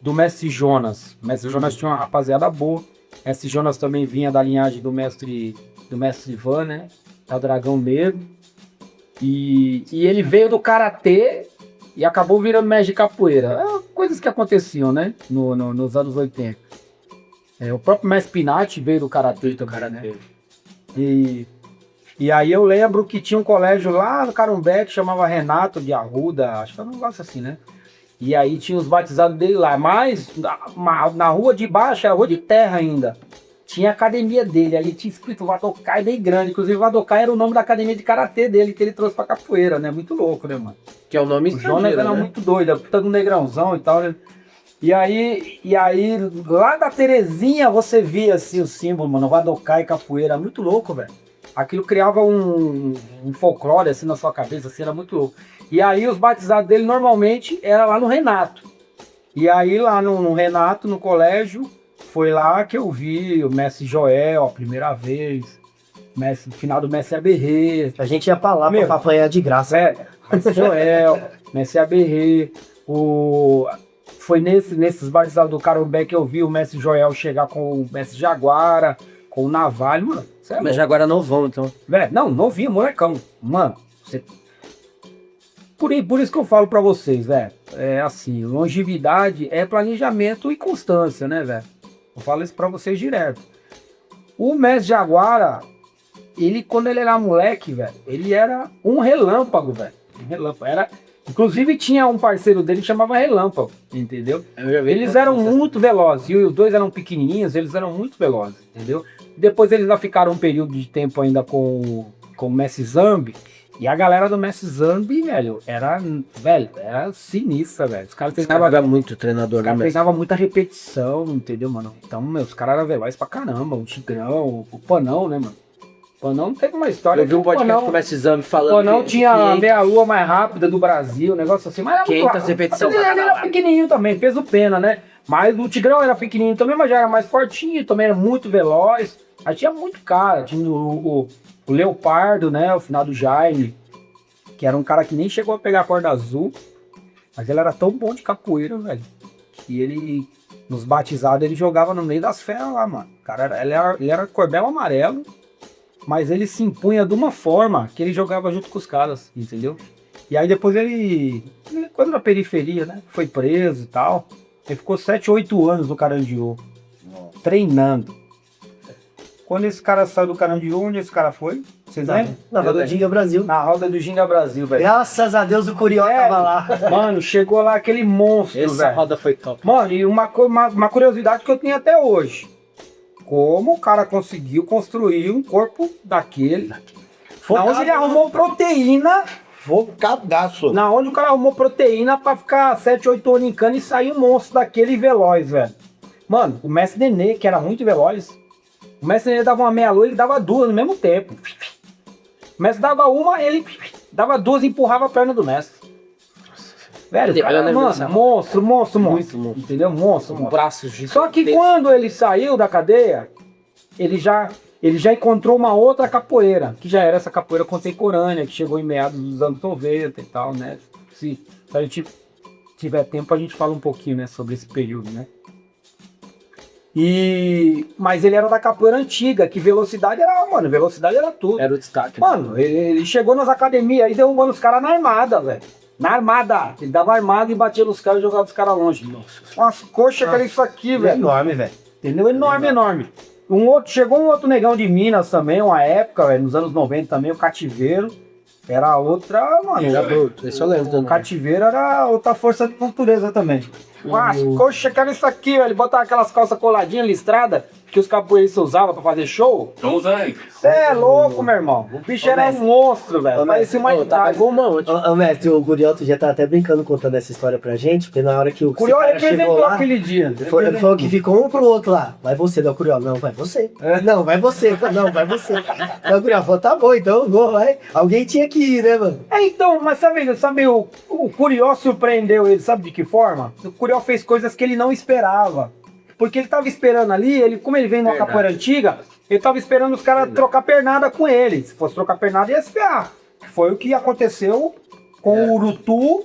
do Mestre Jonas. O Mestre Jonas tinha uma rapaziada boa. O Mestre Jonas também vinha da linhagem do Mestre Ivan, né? Da Dragão Negro. E ele veio do Karatê e acabou virando mestre de capoeira. Coisas que aconteciam, né? Nos anos 80. O próprio Mestre Pinati veio do Karatê também, né? E aí eu lembro que tinha um colégio lá no Carumbé que chamava Renato de Arruda, acho que era um negócio assim, né? E aí tinha os batizados dele lá, mas na rua de baixo, era rua de terra ainda, tinha a academia dele, ali tinha escrito Vadocai bem grande, inclusive Vadocai era o nome da academia de karatê dele que ele trouxe pra capoeira, né? Muito louco, né, mano? Que é o nome O Jonas era muito doido, puta do negrãozão e tal, né? E aí, lá da Terezinha você via assim o símbolo, mano, Vadocai capoeira, muito louco, velho. Aquilo criava um folclore assim na sua cabeça, assim, era muito louco. E aí os batizados dele normalmente era lá no Renato. E aí lá no Renato, no colégio, foi lá que eu vi o Mestre Joel a primeira vez, final do Mestre Aberrê. A gente ia pra lá pra apanhar de graça. Mestre Joel, Mestre Aberrê. Foi nesses batizados do Carumbé que eu vi o Mestre Joel chegar com o Mestre Jaguara, com o Navalho, mano. Mas Jaguara novão, então. Velho, não, novinho, molecão. Mano, por isso que eu falo pra vocês, velho. É assim, longevidade é planejamento e constância, né, velho? Eu falo isso pra vocês direto. O Mestre Jaguara, quando ele era moleque, velho, ele era um relâmpago, velho. Um relâmpago. Inclusive tinha um parceiro dele que chamava Relâmpago, entendeu? Eu já vi Eles que- eram muito velozes, e os dois eram pequenininhos, eles eram muito velozes, entendeu? Depois eles ainda ficaram um período de tempo ainda com o Messi Zambi, e a galera do Messi Zambi, velho, era sinistra, velho. Os caras treinavam, Era muito treinador, os né, caras mesmo? treinavam muita repetição, entendeu, mano? Então, meu, os caras eram velozes pra caramba, o Tigrão, o Panão, né, mano? O Panão teve uma história Eu vi um que o podcast Panão- com o Messi Zambi o falando Panão que tinha a 500 meia-lua mais rápida do Brasil, um negócio assim, mas era muito 500 rápido. repetições Ele pra cada era lado. pequenininho também, peso pena, né? Mas o Tigrão era pequenininho também, mas já era mais fortinho, também era muito veloz. Aí tinha muito cara, tinha o Leopardo, né? O final do Jaime, que era um cara que nem chegou a pegar a corda azul, mas ele era tão bom de capoeira, velho, que ele, nos batizados, ele jogava no meio das feras lá, mano. O cara ele era cordel amarelo, mas ele se impunha de uma forma que ele jogava junto com os caras, entendeu? E aí depois quando na periferia, né, foi preso e tal, ele ficou 7, 8 anos no Carandiru, treinando. Quando esse cara saiu do Carandiru, onde esse cara foi? Vocês lembram? Na roda Ginga Brasil. Na roda do Ginga Brasil, velho. Graças a Deus o Curió tava lá. Mano, chegou lá aquele monstro, Essa velho. roda foi top. Mano, e uma curiosidade que eu tenho até hoje. Como o cara conseguiu construir um corpo daquele? Na onde ele arrumou proteína. Focadaço. Na onde o cara arrumou proteína pra ficar 7, 8 anos em cana e sair um monstro daquele veloz, velho. Mano, o Mestre Nenê, que era muito veloz, o Mestre Nenê dava uma meia-lua, ele dava duas no mesmo tempo. O Mestre dava uma, ele dava duas e empurrava a perna do Mestre. Velho, Olha, cara, né, mano, Marcelo? monstro. Muito monstro. Entendeu? Monstro, Um monstro. braço gigante. Só que quando ele saiu da cadeia, ele já encontrou uma outra capoeira, que já era essa capoeira contemporânea, que chegou em meados dos anos 90 e tal, né? Se a gente tiver tempo, a gente fala um pouquinho, né, sobre esse período, né? Mas ele era da capoeira antiga, que velocidade era tudo. Era o destaque. Mano, ele chegou nas academias e derrubando os caras na armada, velho. Na armada. Ele dava armada e batia nos caras e jogava os caras longe. Nossa, coxa que era isso aqui, É velho. enorme, velho. Entendeu? Enorme. Chegou um outro negão de Minas também, uma época, velho, nos anos 90 também, o Cativeiro. Era outra, mano. Era bruto. Esse eu lembro O também. Cativeiro era outra força de natureza também. Nossa, coxa, que era isso aqui, velho. Ele botava aquelas calças coladinhas listradas que os capoeiristas usavam pra fazer show. Cê é louco, meu irmão. O bicho era um monstro, velho. Parecia uma Ô, tá com uma ontem. Ô, mestre, o Curió outro dia tá até brincando contando essa história pra gente, porque na hora que o Curió cara chegou representou lá, aquele dia. ele falou que ficou um pro outro lá. Vai você, não, Curió. Não, vai você. Não, vai você. Não, vai você. Então o Curió falou, tá bom, então eu vou, vai. Alguém tinha que ir, né, mano? Então, mas sabe o Curió surpreendeu ele, sabe de que forma? O Curió fez coisas que ele não esperava. Porque ele tava esperando ali, como ele vem numa capoeira antiga, ele tava esperando os caras trocar pernada com ele. Se fosse trocar pernada, ia se ferrar. Foi o que aconteceu com o Urutu.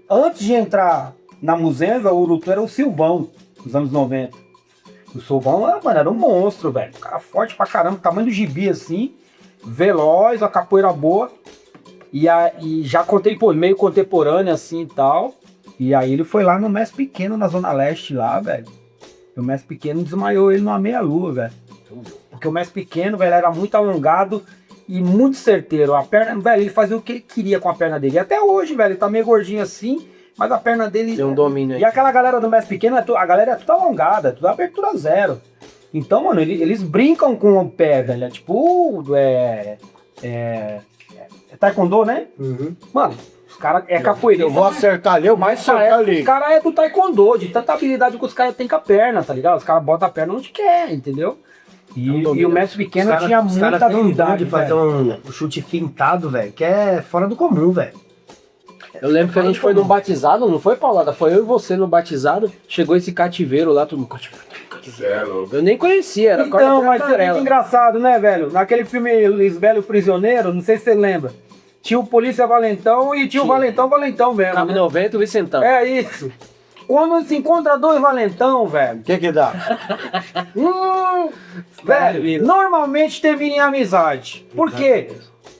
Antes de entrar na Muzenza, o Urutu era o Silvão, nos anos 90. O Silvão, mano, era um monstro, velho. Um cara forte pra caramba, tamanho do gibi assim, veloz, a capoeira boa. E já contei meio contemporâneo assim e tal. E aí ele foi lá no Mestre Pequeno, na Zona Leste lá, velho. E o Mestre Pequeno desmaiou ele numa meia-lua, velho. Porque o Mestre Pequeno, velho, era muito alongado e muito certeiro. A perna, velho, ele fazia o que ele queria com a perna dele. E até hoje, velho, ele tá meio gordinho assim, mas a perna dele... Tem um domínio aí. E aquela galera do Mestre Pequeno, a galera é tudo alongada, tudo abertura zero. Então, mano, eles brincam com o pé, velho. É tipo... É taekwondo, né? Uhum. Mano, os caras é capoeirista. Eu vou acertar ali, eu vou acertar ali. Os caras é do taekwondo, de tanta habilidade que os caras têm com a perna, tá ligado? Os caras botam a perna onde quer, entendeu? E o Mestre Pequeno tinha Os muita caras têm um dom habilidade, de fazer velho. um chute fintado, velho, que é fora do comum, velho. Eu lembro que a gente foi num batizado, não foi, Paulada? Foi eu e você no batizado. Chegou esse cativeiro lá, todo mundo. Cativeiro. Eu nem conhecia, era Então, mas é muito amarela. engraçado, né, velho? Naquele filme Lisbelo Prisioneiro, não sei se você lembra, tinha o Polícia Valentão e tinha o Valentão mesmo. Cabo né? 90 e o Vicentão. É isso. Quando se encontra dois Valentão, velho, O que dá? velho, normalmente termina em amizade. Por quê?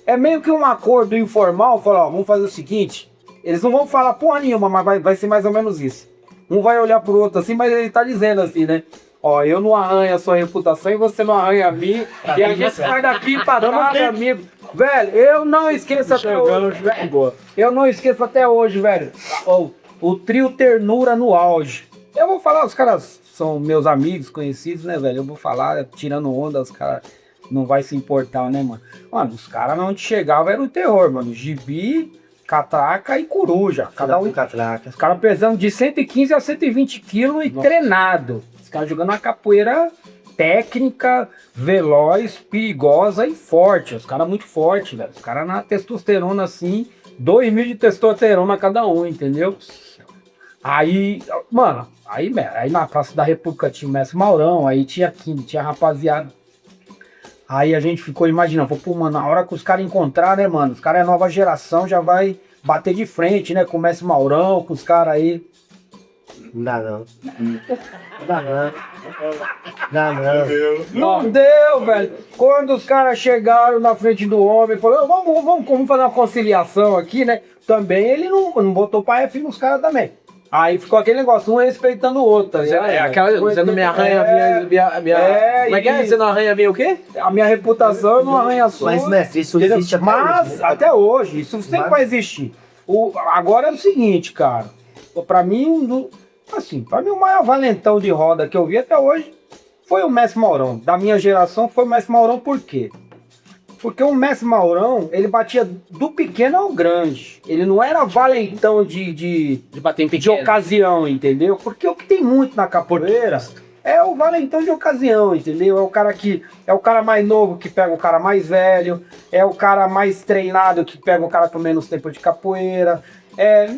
É meio que um acordo informal, falar, ó, vamos fazer o seguinte, eles não vão falar porra nenhuma, mas vai ser mais ou menos isso. Um vai olhar pro outro assim, mas ele tá dizendo assim, né? Ó, eu não arranho a sua reputação e você não arranha a minha. E a gente sai daqui pra trás, amigo. Velho, eu não esqueço até hoje, velho. Eu não esqueço até hoje, velho. O trio Ternura no auge. Eu vou falar, os caras são meus amigos, conhecidos, né, velho? Eu vou falar, tirando onda, os caras não vai se importar, né, mano? Mano, os caras onde chegavam era o terror, mano. Gibi, catraca e coruja. Cada um. Catraca. Os caras pesando de 115 a 120 quilos e treinado. Os caras jogando uma capoeira técnica, veloz, perigosa e forte. Os caras muito fortes, velho. Os caras na testosterona assim, 2.000 de testosterona cada um, entendeu? Aí, mano, aí na Praça da República tinha o Mestre Maurão, aí tinha Kim, tinha rapaziada. Aí a gente ficou imaginando, pô, mano, na hora que os caras encontrar, né, mano? Os caras é nova geração, já vai bater de frente, né? Com o Mestre Maurão, com os caras aí. Não dá não. Não dá não. Dá não. Não deu, velho. Quando os caras chegaram na frente do homem, falaram, vamos fazer uma conciliação aqui, né? Também ele não botou pai e filho nos caras também. Aí ficou aquele negócio, um respeitando o outro, tá ligado? Aquela, você não me arranha, como é que é? Você não arranha bem o quê? A minha reputação não arranha a sua. Mas, mestre, isso Entendeu? existe até Mas, hoje, né? até hoje, isso sempre vai existir. Agora é o seguinte, cara. Pra mim, assim, pra mim o maior valentão de roda que eu vi até hoje foi o Mestre Maurão. Da minha geração foi o Mestre Maurão, por quê? Porque o Mestre Maurão, ele batia do pequeno ao grande. Ele não era valentão de bater em de pequeno. ocasião, entendeu? Porque o que tem muito na capoeira é o valentão de ocasião, entendeu? É o cara que é o cara mais novo que pega o cara mais velho, é o cara mais treinado que pega o cara com menos tempo de capoeira.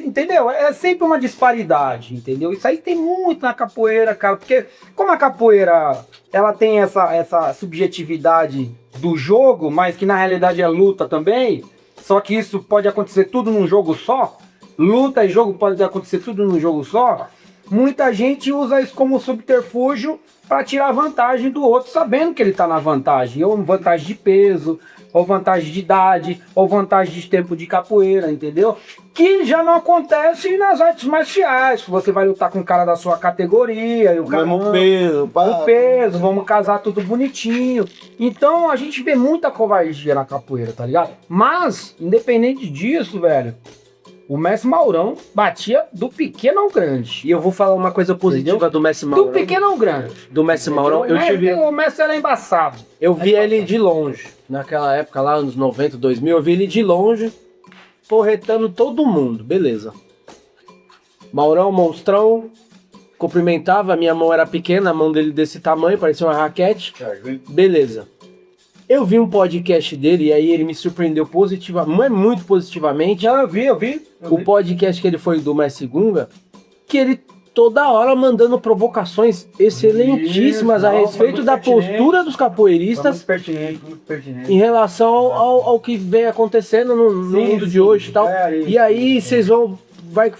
Entendeu? É sempre uma disparidade, entendeu? Isso aí tem muito na capoeira, cara, porque como a capoeira ela tem essa subjetividade do jogo, mas que na realidade é luta também, só que isso pode acontecer tudo num jogo só, luta e jogo pode acontecer tudo num jogo só, muita gente usa isso como subterfúgio para tirar vantagem do outro, sabendo que ele tá na vantagem, ou vantagem de peso, ou vantagem de idade, ou vantagem de tempo de capoeira, entendeu? Que já não acontece nas artes marciais. Você vai lutar com um cara da sua categoria, e o cara Mesmo peso, o peso, vamos casar tudo bonitinho. Então a gente vê muita covardia na capoeira, tá ligado? Mas, independente disso, velho, o Mestre Maurão batia do pequeno ao grande. E eu vou falar uma coisa positiva do Mestre Maurão. Do pequeno ao grande. Do Mestre Maurão, O Mestre era embaçado. Eu vi ele de longe, naquela época lá, anos 90, 2000, eu vi ele de longe, porretando todo mundo, beleza. Maurão, monstrão, cumprimentava, a minha mão era pequena, a mão dele desse tamanho, parecia uma raquete, beleza. Eu vi um podcast dele e aí ele me surpreendeu positivamente, não é muito positivamente. Eu vi. O podcast que ele foi do Mestre Gunga, que ele toda hora mandando provocações excelentíssimas Isso, a não, respeito muito da pertinente. postura dos capoeiristas Muito pertinente. em relação ao que vem acontecendo no mundo de hoje e tal. E aí vocês vão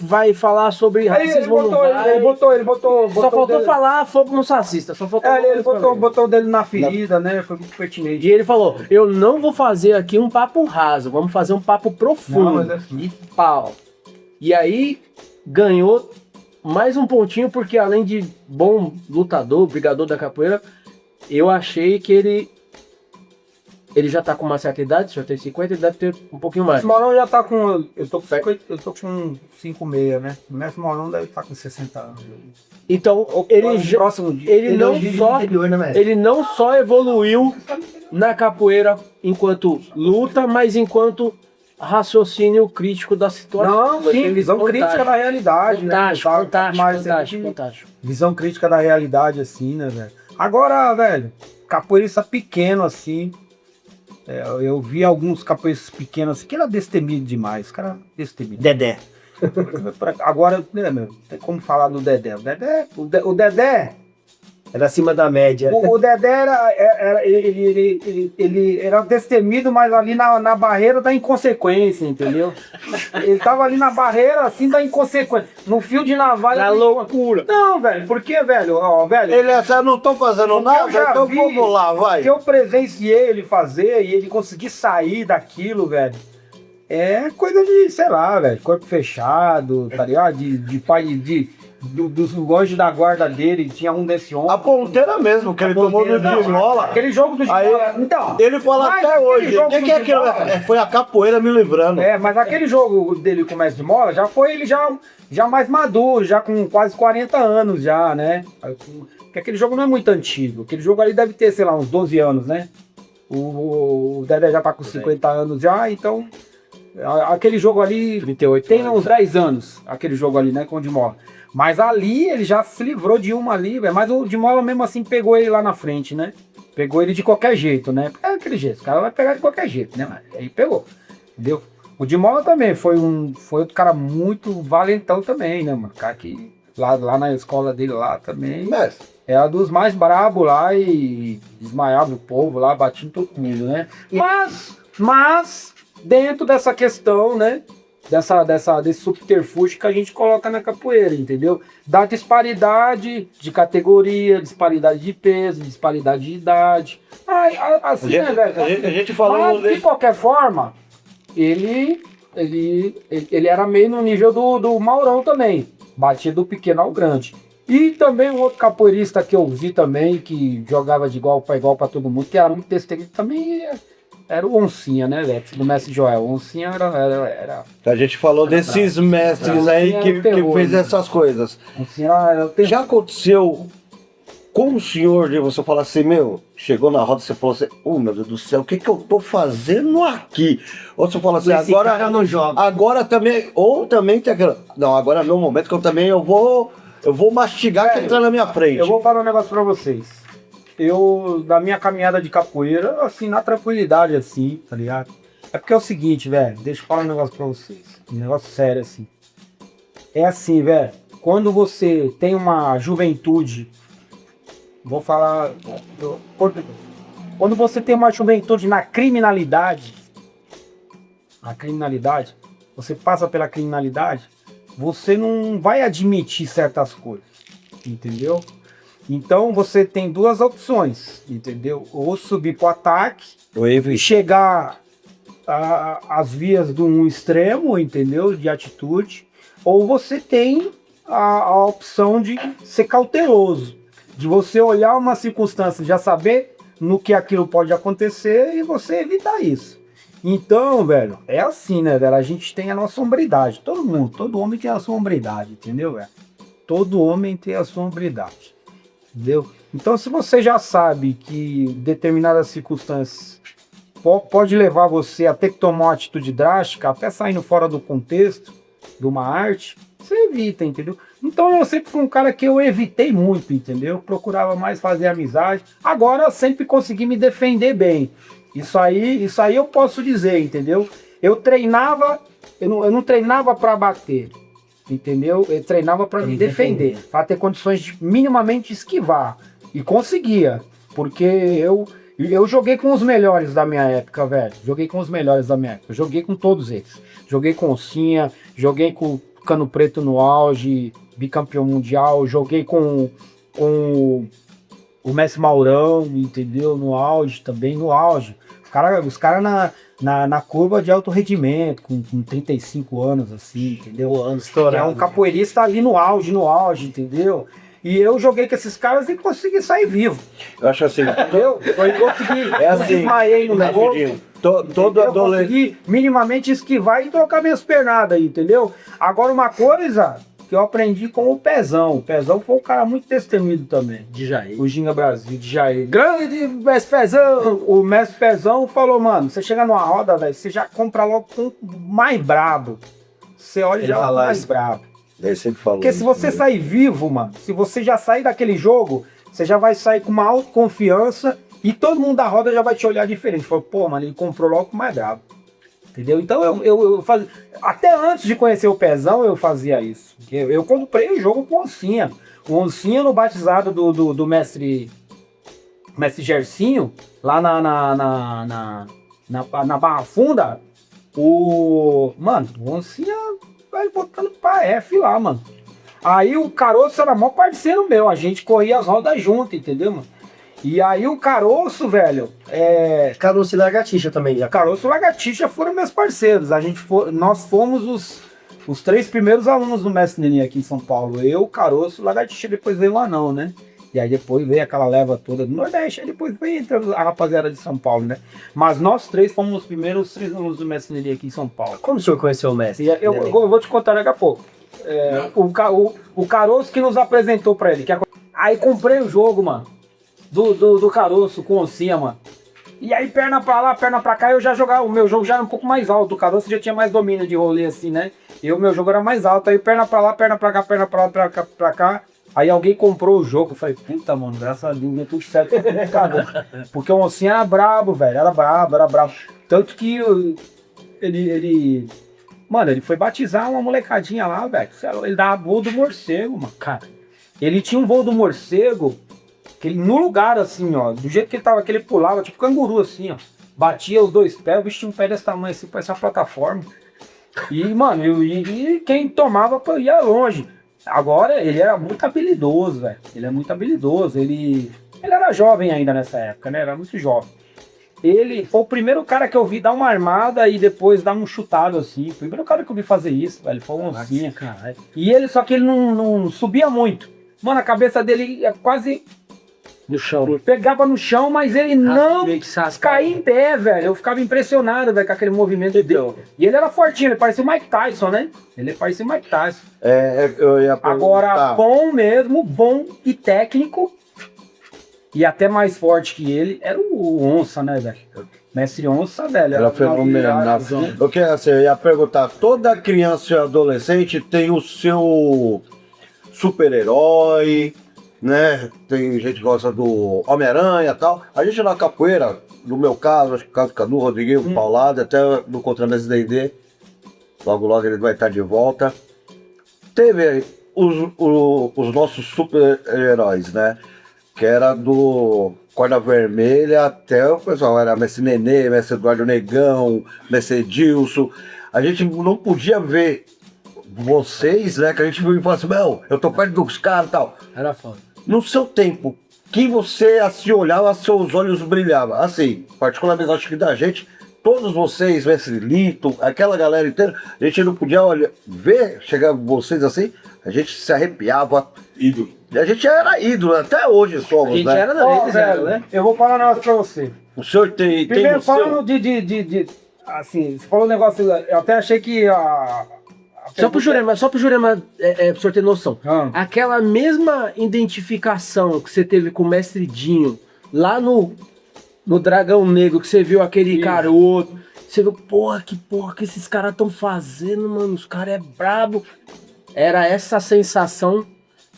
vai falar sobre Aí ele racismo, não vai. botou Só faltou dele. falar fogo racista, só faltou Ele botou dele na ferida, né? Foi muito pertinente. E ele falou, eu não vou fazer aqui um papo raso, vamos fazer um papo profundo. Não, mas é assim. E pau. E aí ganhou mais um pontinho, porque além de bom lutador, brigador da capoeira, eu achei que ele já tá com uma certa idade, o senhor tem 50, ele deve ter um pouquinho mais. O Maurão já tá com. Eu tô com 5,6, né? O Mestre Maurão deve estar com 60 anos. Então, Próximo dia. ele não só Interior, né, mestre? ele não só evoluiu na capoeira enquanto luta, mas enquanto raciocínio crítico da situação. Não, sim, visão Fantástico. crítica da realidade, Fantástico, né? fantástico, Mas fantástico, fantástico. visão crítica da realidade, assim, né, velho? Agora, velho, capoeirista pequeno, assim. Eu vi alguns capoeiristas pequenos assim, que era destemido demais. Os caras destemido. Dedé. Agora, né, meu, tem como falar do Dedé. O Dedé. Era acima da média. O Dedé ele era destemido, mas ali na barreira da inconsequência, entendeu? Ele tava ali na barreira, assim, da inconsequência. No fio de navalha. Na loucura. Não, velho, porque, velho, velho. Ele essa não tô fazendo Porque eu nada, já então vi vamos lá, vai. que eu presenciei ele fazer e ele conseguir sair daquilo, velho. É coisa de, sei lá, velho, corpo fechado, tá ligado? De pai de dos longe da guarda dele, tinha um desse ombro. A ponteira mesmo, que ele tomou no ponteira, Dimola. Aquele jogo do Aí, Dimola. Então, ele fala mas até aquele hoje. jogo O que do é aquilo? Dimola- Foi a capoeira me livrando. mas aquele jogo dele com o Mestre de Mola já foi ele já mais maduro, já com quase 40 anos já, né? Porque aquele jogo não é muito antigo. Aquele jogo ali deve ter, sei lá, uns 12 anos, né? O Dedé já tá com 50 anos já, então... Aquele jogo ali 38 tem uns 10 anos, aquele jogo ali, né, com o Dimola. Mas ali ele já se livrou de uma ali, velho. Mas o Dimola mesmo assim pegou ele lá na frente, né? Pegou ele de qualquer jeito, né? É aquele jeito, o cara vai pegar de qualquer jeito, né? Mas aí pegou, entendeu? O Dimola também foi outro cara muito valentão também, né, mano? Cara que lá na escola dele lá também Mestre, era dos mais brabos lá e desmaiava o povo lá, batia em todo mundo, né? Mas dentro dessa questão, né? Desse subterfúgio que a gente coloca na capoeira, entendeu? Da disparidade de categoria, disparidade de peso, disparidade de idade. Assim, né, velho? a gente falou Mas, de qualquer forma, ele era meio no nível do Maurão também. Batia do pequeno ao grande. E também um outro capoeirista que eu vi também, que jogava de igual para igual para todo mundo, que era muito testemunho, também era o Oncinha, né, velho? Do mestre Joel. O Oncinha era A gente falou desses mestres aí que fez essas coisas. Oncinha era Já aconteceu com o senhor de você falar assim, chegou na roda e você falou assim, meu Deus do céu, o que eu tô fazendo aqui? Ou você fala assim, Esse cara não joga. agora também, ou também tem aquela, não, agora é meu momento que eu vou mastigar quem tá na minha frente. Eu vou falar um negócio pra vocês. Da minha caminhada de capoeira, assim, na tranquilidade, assim, tá ligado? É porque é o seguinte, velho, deixa eu falar um negócio pra vocês. Um negócio sério, assim. É assim, velho, quando você tem uma juventude, vou falar português. Quando você tem uma juventude na criminalidade, você passa pela criminalidade, você não vai admitir certas coisas, entendeu? Então você tem duas opções, entendeu? Ou subir pro ataque e chegar às vias de um extremo, entendeu? De atitude. Ou você tem a opção de ser cauteloso, de você olhar uma circunstância, já saber no que aquilo pode acontecer e você evitar isso. Então, velho, é assim, né, velho? A gente tem a nossa hombridade. Todo homem tem a sua hombridade, entendeu, velho? Todo homem tem a sua hombridade. Entendeu? Então, se você já sabe que determinadas circunstâncias pode levar você a ter que tomar uma atitude drástica, até saindo fora do contexto de uma arte, você evita, entendeu? Então, eu sempre fui um cara que eu evitei muito, entendeu? Procurava mais fazer amizade. Agora, eu sempre consegui me defender bem. Isso aí eu posso dizer, entendeu? Eu não treinava para bater. Entendeu? Eu treinava para me defender, para ter condições de minimamente esquivar. E conseguia, porque eu joguei com os melhores da minha época, velho. Joguei com os melhores da minha época. Joguei com todos eles. Joguei com Oncinha, joguei com Cano Preto no auge, bicampeão mundial. Joguei com o Mestre Maurão, entendeu? No auge também, no auge. Os caras na curva de alto rendimento, com 35 anos, assim, entendeu? Anos estourado. É um capoeirista ali no auge, entendeu? E eu joguei com esses caras e consegui sair vivo, Eu acho assim, entendeu? Eu consegui, é assim, desmaiei no negócio. rapidinho, todo Eu adolescente... consegui minimamente esquivar e trocar minhas pernadas aí, entendeu? Agora uma coisa que eu aprendi com o Pezão. O Pezão foi um cara muito destemido também. de Jair. O Ginga Brasil, de Jair. Grande Mestre Pezão! O Mestre Pezão falou, mano, você chega numa roda, velho, você já compra logo com o mais brabo. Você olha e já é o mais brabo. Ele sempre falou. Porque se você sair vivo, mano, se você já sair daquele jogo, você já vai sair com uma autoconfiança e todo mundo da roda já vai te olhar diferente. Falou, pô, mano, ele comprou logo com o mais brabo. Entendeu? Então eu fazia. Até antes de conhecer o Pezão, eu fazia isso. Eu comprei o jogo com o Oncinha. O Oncinha no batizado do mestre Gercinho, lá na Barra Funda, o Oncinha vai botando pra F lá, mano. Aí o Caroço era mó parceiro meu, a gente corria as rodas junto, entendeu, mano? E aí o Caroço, velho, Caroço e Lagartixa também já. Caroço e Lagartixa foram meus parceiros. Nós fomos os 3 primeiros alunos do Mestre Nenê aqui em São Paulo. Eu, Caroço, Lagartixa, depois veio o Anão, né? E aí depois veio aquela leva toda do Nordeste, aí depois veio a rapaziada de São Paulo, né? Mas nós 3 fomos os primeiros 3 alunos do Mestre Nenê aqui em São Paulo. Como o senhor conheceu o mestre? E eu vou te contar daqui a pouco. O Caroço que nos apresentou pra ele. Aí comprei o jogo, mano, do Caroço com oncinha, mano. E aí, perna pra lá, perna pra cá, eu já jogava. O meu jogo já era um pouco mais alto. O Caroço já tinha mais domínio de rolê, assim, né? E o meu jogo era mais alto. Aí, perna pra lá, perna pra cá, perna pra lá, pra cá. Aí alguém comprou o jogo. Eu falei, puta, mano, graças a Deus, deu tudo certo. Porque o Oncinha era brabo, velho. Era brabo. Tanto que Mano, ele foi batizar uma molecadinha lá, velho. Ele dava voo do morcego, mano. Cara, ele tinha um voo do morcego. Que ele, no lugar, assim, ó, do jeito que ele tava, que ele pulava, tipo canguru, assim, ó. Batia os 2 pés, o bicho tinha um pé desse tamanho, assim, parecia uma plataforma. E, mano, e quem tomava ia longe. Agora, ele era muito habilidoso, velho. Ele é muito habilidoso. Ele era jovem ainda nessa época, né? Era muito jovem. Ele foi o primeiro cara que eu vi dar uma armada e depois dar um chutado, assim. O primeiro cara que eu vi fazer isso, velho. Foi um oncinha, caralho. E ele, só que ele não subia muito. Mano, a cabeça dele é quase... No chão. Pegava no chão, mas ele não Sasca. caía em pé, velho. Eu ficava impressionado, velho, com aquele movimento dele. E ele era fortinho, ele parecia o Mike Tyson, né? Ele parecia o Mike Tyson. Eu ia perguntar. Agora, bom mesmo, bom e técnico. E até mais forte que ele, era o Onça, né, velho? Mestre Onça, velho. Era fenomenal. Eu ia perguntar, toda criança e adolescente tem o seu super-herói, né? Tem gente que gosta do Homem-Aranha e tal. A gente na capoeira, no meu caso, acho que o caso do Cadu, Rodriguinho, Paulado, até no Contramesa D&D, logo ele vai estar de volta. Teve os nossos super-heróis, né? Que era do Corda Vermelha até o pessoal, era Mestre Nenê, Mestre Eduardo Negão, Mestre Edilson. A gente não podia ver vocês, né? Que a gente viu e falou assim, meu, eu tô perto dos caras e tal. Era foda. No seu tempo, que você assim olhava, seus olhos brilhavam. Assim, particularmente acho que da gente, todos vocês, Mestre Lito, aquela galera inteira, a gente não podia ver, chegar vocês assim, a gente se arrepiava. Ídolo. A gente era ídolo, até hoje somos, A gente né? era, não, eles eram, né? Eu vou falar um negócio pra você. O senhor tem Primeiro, o seu... falando assim, você falou um negócio, eu até achei que Só pro Jurema, pro senhor ter noção. Aquela mesma identificação que você teve com o Mestre Dinho, lá no Dragão Negro, que você viu aquele caroto, você viu, porra que esses caras tão fazendo, mano, os caras é brabo. Era essa sensação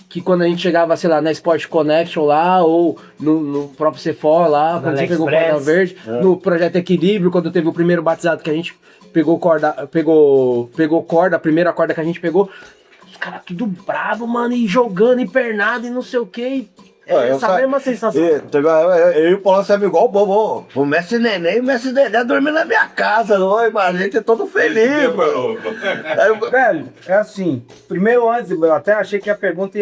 que quando a gente chegava, sei lá, na Sport Connection lá, ou no próprio Sephora lá, quando você pegou corda verde, no Projeto Equilíbrio, quando teve o primeiro batizado que a gente pegou corda, a primeira corda que a gente pegou, os caras tudo bravo, mano, e jogando, e pernado, e não sei o que. Essa mesma sensação. Eu e o Paulo sabe igual o Mestre Neném e o Mestre Dedé dormindo na minha casa, mas a gente é todo feliz, mano. Velho, é assim, primeiro antes, eu até achei que a pergunta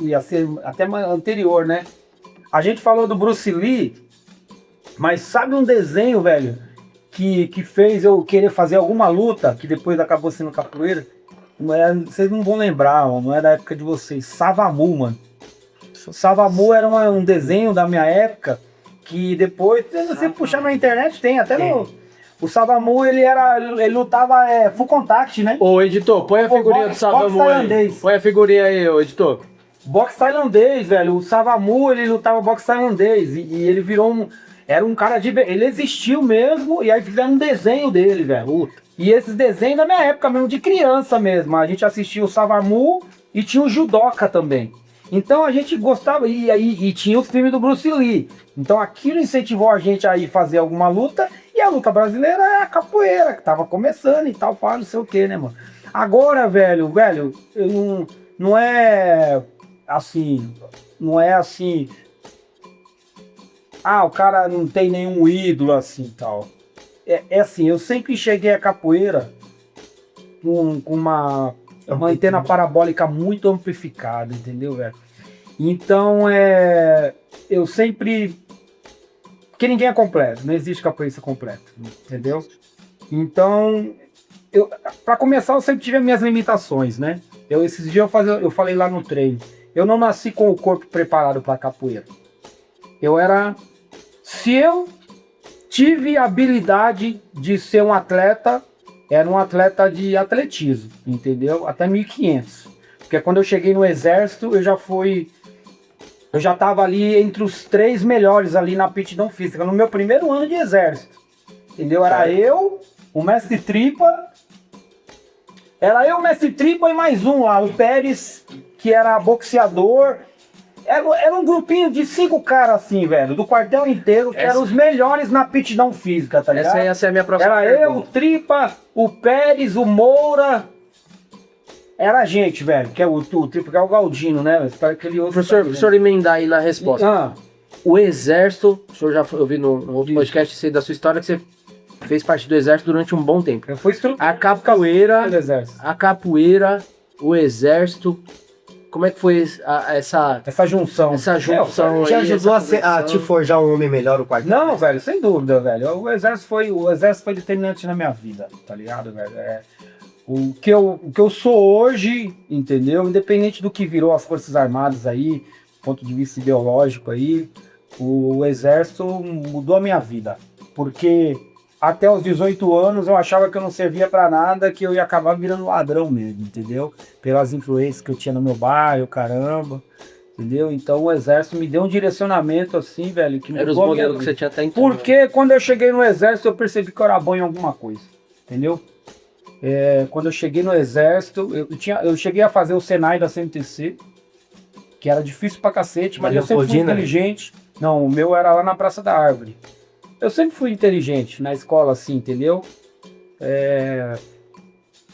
ia ser até anterior, né? A gente falou do Bruce Lee, mas sabe um desenho, velho, que fez eu querer fazer alguma luta, que depois acabou sendo capoeira? Vocês não vão lembrar, mano, não é da época de vocês. Savamu, mano. Savamu era um desenho da minha época, que depois, se você puxar na internet, tem até no... O Savamu, ele lutava full contact, né? Ô, editor, põe a figurinha do Savamu aí. Põe a figurinha aí, ô, editor. Boxe tailandês, velho. O Savamu, ele lutava boxe tailandês. E ele virou era um cara de... Ele existiu mesmo, e aí fizeram um desenho dele, velho. E esses desenhos da minha época mesmo, de criança mesmo. A gente assistia o Savamu e tinha o Judoca também. Então a gente gostava, e tinha os filmes do Bruce Lee. Então aquilo incentivou a gente a ir fazer alguma luta. E a luta brasileira é a capoeira, que tava começando e tal, não sei o que, né, mano? Agora, velho, não é assim, o cara não tem nenhum ídolo assim tal. É assim, eu sempre cheguei a capoeira com uma antena parabólica muito amplificada, entendeu, velho? Então, eu sempre... Porque ninguém é completo, não existe capoeirista completo, entendeu? Então, Pra começar, eu sempre tive as minhas limitações, né? Esses dias eu falei lá no treino. Eu não nasci com o corpo preparado pra capoeira. Se eu tive a habilidade de ser um atleta, era um atleta de atletismo, entendeu? Até 1.500. Porque quando eu cheguei no exército, eu já tava ali entre os 3 melhores ali na aptidão física, no meu primeiro ano de exército. Entendeu? Era eu, o mestre Tripa e mais um lá, o Pérez, que era boxeador. Era um grupinho de 5 caras assim, velho, do quartel inteiro, que eram os melhores na aptidão física, tá ligado? Essa é a minha próxima Era eu, pergunta. o Tripa, o Pérez, o Moura. Era a gente, velho, que é o Tripa, que é o Galdino, né? Aquele outro. Professor emendar aí na resposta. Ah, O exército, o senhor já ouviu no outro podcast sei da sua história que você fez parte do exército durante um bom tempo. eu fui estruturado A capoeira, do exército. o exército, como é que foi essa Junção. junção Te aí? ajudou essa a te conexão? forjar um homem melhor, o quartel? Não, velho, sem dúvida, velho. O exército foi determinante na minha vida, tá ligado, velho? O que eu sou hoje, entendeu? Independente do que virou as Forças Armadas aí, do ponto de vista ideológico aí, o exército mudou a minha vida. Porque até os 18 anos eu achava que eu não servia pra nada, que eu ia acabar virando ladrão mesmo, entendeu? Pelas influências que eu tinha no meu bairro, caramba, entendeu? Então o exército me deu um direcionamento assim, velho, que Era os mudou a minha modelos que vida. você tinha até então. Porque quando eu cheguei no exército eu percebi que eu era bom em alguma coisa, entendeu? Quando eu cheguei no exército, eu cheguei a fazer o Senai da CMTC, que era difícil pra cacete, mas eu sempre fui inteligente. Não, o meu era lá na Praça da Árvore. Eu sempre fui inteligente na escola, assim, entendeu?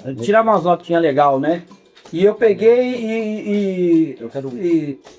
Eu tirava umas notinhas legais, né? E eu peguei e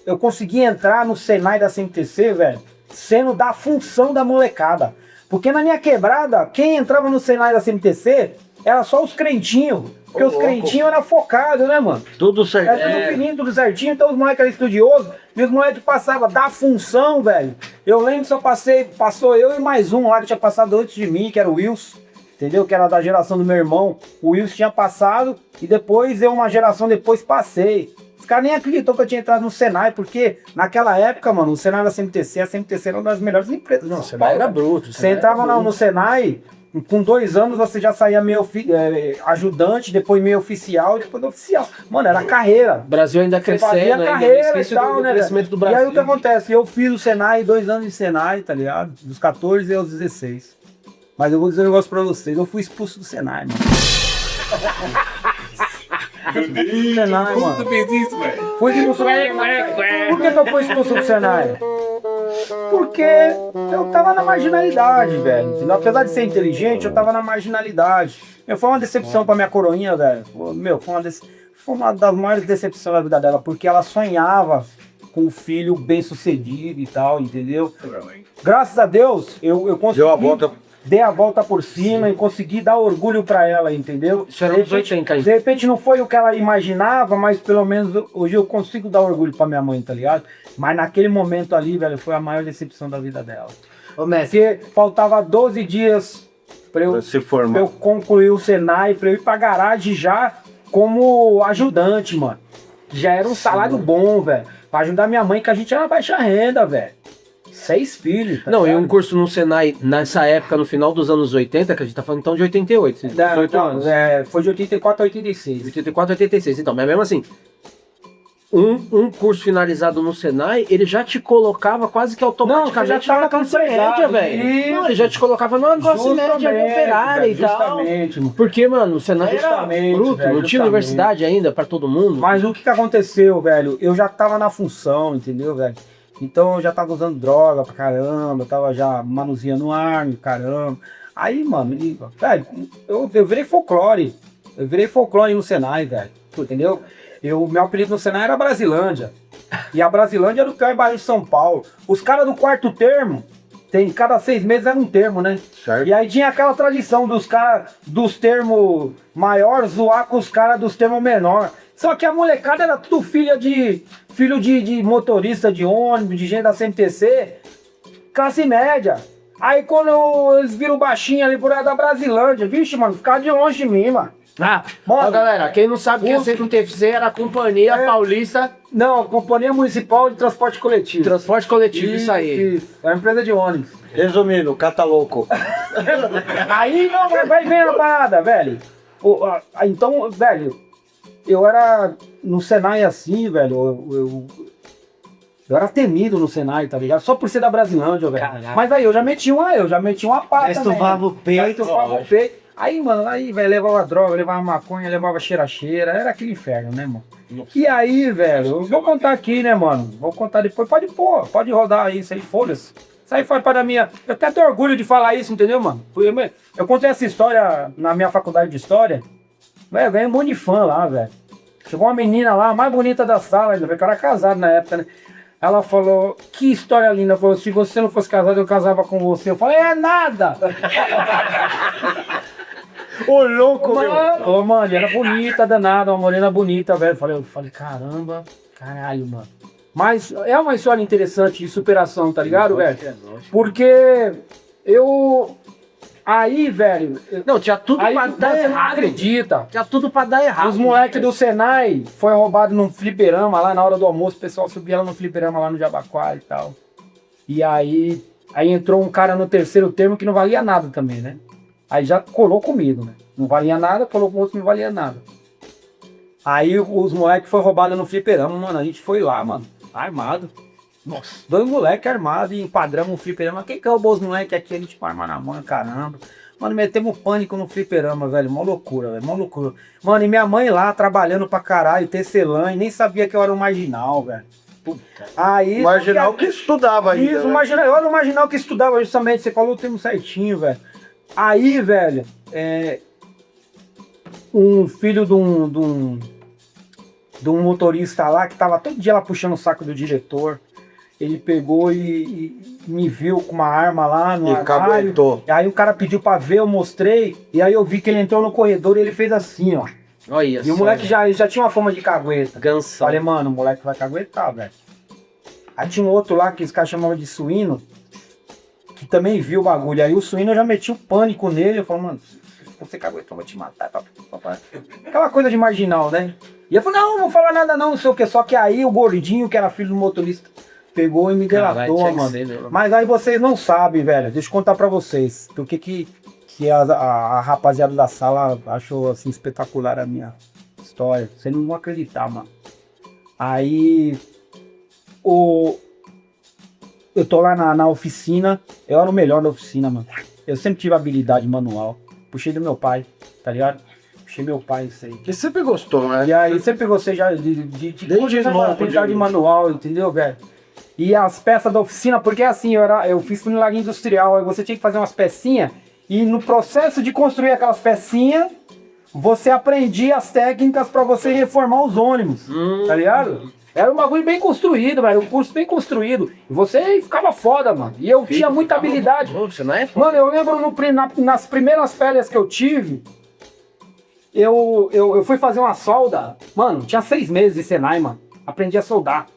eu consegui entrar no Senai da CMTC, velho, sendo da função da molecada. Porque na minha quebrada, quem entrava no Senai da CMTC era só os crentinhos. Porque os crentinhos eram focados, né, mano? Tudo certo. Era tudo fininho, tudo certinho, então os moleques eram estudiosos, e os moleques passavam da função, velho. Eu lembro que passou eu e mais um lá que tinha passado antes de mim, que era o Wilson, entendeu? Que era da geração do meu irmão. O Wilson tinha passado, e depois eu, uma geração depois, passei. Os caras nem acreditou que eu tinha entrado no Senai, porque naquela época, mano, o Senai da CMTC, a CMTC era uma das melhores empresas. Não, o Senai era bruto. Você entrava no Senai, com 2 anos você já saía meio ajudante, depois meio oficial, depois oficial. Mano, era carreira. O Brasil ainda Você crescendo, fazia ainda carreira não esquece e tal, do né? crescimento do E Brasil. aí o que acontece? Eu fiz o Senai, 2 anos de Senai, tá ligado? Dos 14 aos 16. Mas eu vou dizer um negócio pra vocês, eu fui expulso do Senai, mano. Senai, mano. Tu fez isso, velho? Fui expulso do Senai. Por que eu fui expulso do Senai? Porque eu tava na marginalidade, velho. Entendeu? Apesar de ser inteligente, eu tava na marginalidade. Foi uma decepção pra minha coroinha, velho. Foi uma das maiores decepções da vida dela, porque ela sonhava com um filho bem sucedido e tal, entendeu? Graças a Deus, eu consegui. Dei a volta por cima e consegui dar orgulho pra ela, entendeu? Isso era uns 80 aí. De repente não foi o que ela imaginava, mas pelo menos hoje eu consigo dar orgulho pra minha mãe, tá ligado? Mas naquele momento ali, velho, foi a maior decepção da vida dela. Ô, mestre, Porque faltava 12 dias pra eu, Se pra formar. eu concluir o Senai, pra eu ir pra garagem já como ajudante, mano. Já era um salário bom, velho. Pra ajudar minha mãe, que a gente era baixa renda, velho. 6 filhos. Tá Não, e ligado? um curso no Senai, nessa época, no final dos anos 80, que a gente tá falando então de 88, 18 anos. Foi de 84 a 86. 84, 86, então, mas mesmo assim, um curso finalizado no Senai, ele já te colocava quase que automaticamente Não, você já tava na classe empregado, média, velho. isso. Não, ele já te colocava numa classe média operária e tal. Justamente, mano. Porque, mano, o Senai era Justamente, bruto, velho, não tinha justamente. universidade ainda pra todo mundo. Mas o que aconteceu, velho? Eu já tava na função, entendeu, velho? Então eu já tava usando droga pra caramba, eu tava já manuseando arma, caramba. Aí, mano, velho, eu virei folclore. Eu virei folclore no Senai, velho. Entendeu? Meu apelido no Senai era Brasilândia. E a Brasilândia era o pior bairro de São Paulo. Os caras do 4º termo, cada 6 meses era um termo, né? Certo. E aí tinha aquela tradição dos caras dos termos maiores zoar com os caras dos termos menor. Só que a molecada era tudo filho de motorista de ônibus, de gente da CMTC, classe média. Aí quando eles viram o baixinho ali por aí da Brasilândia, vixe, mano, ficaram de longe de mim, mano. Ah, Mano, ó, galera, quem não sabe o que é C1TFC era a Companhia Paulista Não, Companhia Municipal de Transporte de Coletivo. Transporte Coletivo, isso aí. Isso. É uma empresa de ônibus. Resumindo, cata louco. Aí não, vai vendo a parada, velho. Então, velho, eu era no Senai assim, velho. Eu era temido no Senai, tá ligado? Só por ser da Brasilândia, velho. Caraca. Mas aí eu já meti uma pata. Já estufava o peito. Já estufava o peito. Aí, mano, velho, levava droga, levava maconha, levava cheira-cheira. Era aquele inferno, né, mano? E aí, velho, eu vou contar aqui, né, mano? Vou contar depois. Pode pôr, pode rodar aí, isso aí, foda-se. Isso aí faz parte da minha... Eu até tenho orgulho de falar isso, entendeu, mano? Eu contei essa história na minha faculdade de história. Velho, eu ganhei um monte de fã lá, velho. Chegou uma menina lá, a mais bonita da sala, ainda, que eu era casado na época, né? Ela falou, que história linda. Falou, se você não fosse casado, eu casava com você. Eu falei, é nada! Ô, louco, meu. Ô, mano, era bonita, danada, uma morena bonita, velho. Eu falei, caramba, caralho, mano. Mas é uma história interessante de superação, tá ligado, velho? Porque eu... Aí, velho... Não, tinha tudo Aí, pra dar você não errado. acredita. Tinha tudo pra dar errado. Os moleques do Senai foi roubado num fliperama lá na hora do almoço. O pessoal subia lá no fliperama lá no Jabaquara e tal. E aí entrou um cara no terceiro termo que não valia nada também, né? Aí já colou comigo, né? Não valia nada, colou com outro que não valia nada. Aí os moleques foram roubados no fliperama, mano. A gente foi lá, mano, armado. Nossa, 2 moleques armados e enquadramos o fliperama. Quem que roubou os moleques aqui? A gente arma na mão, caramba. Mano, metemos pânico no fliperama, velho. Mó loucura, velho. Mó loucura. Mano, e minha mãe lá trabalhando pra caralho, tecelã, e nem sabia que eu era um marginal, velho. Aí. Marginal que estudava ainda. Isso, né? marginal, eu era um marginal que estudava justamente. Você falou o termo certinho, velho. Aí, velho, um filho de um motorista lá que tava todo dia lá puxando o saco do diretor. Ele pegou e me viu com uma arma lá no E armário. caguetou. Aí o cara pediu pra ver, eu mostrei. E aí eu vi que ele entrou no corredor e ele fez assim, ó. Olha E o moleque já tinha uma fama de cagueta. Gansão. Falei, mano, o moleque vai caguetar, velho. Aí tinha um outro lá que os caras chamavam de suíno, que também viu o bagulho. Aí o suíno já metia o pânico nele. Eu falei, mano, se você caguetou, eu vou te matar. Aquela coisa de marginal, né? E eu falei, não vou falar nada não sei o que. Só que aí o gordinho, que era filho do motorista, pegou e me delatou, mano. Mas aí vocês não sabem, velho. Deixa eu contar pra vocês. O que a rapaziada da sala achou assim espetacular a minha história. Vocês não vão acreditar, mano. Aí eu tô lá na oficina. Eu era o melhor da oficina, mano. Eu sempre tive habilidade manual. Puxei do meu pai, tá ligado? Puxei meu pai, isso aí. Que sempre gostou, né? E aí sempre gostei já de Desde novo, habilidade de- manual, entendeu, velho? E as peças da oficina, porque assim, eu fiz funilaria industrial, aí você tinha que fazer umas pecinhas, e no processo de construir aquelas pecinhas, você aprendia as técnicas pra você reformar os ônibus, tá ligado? Era um bagulho bem construído, velho, um curso bem construído. E você ficava foda, mano. E eu tinha muita habilidade. Você não é foda. Mano, eu lembro nas primeiras férias que eu tive, eu fui fazer uma solda. Mano, tinha 6 meses de Senai, mano. Aprendi a soldar.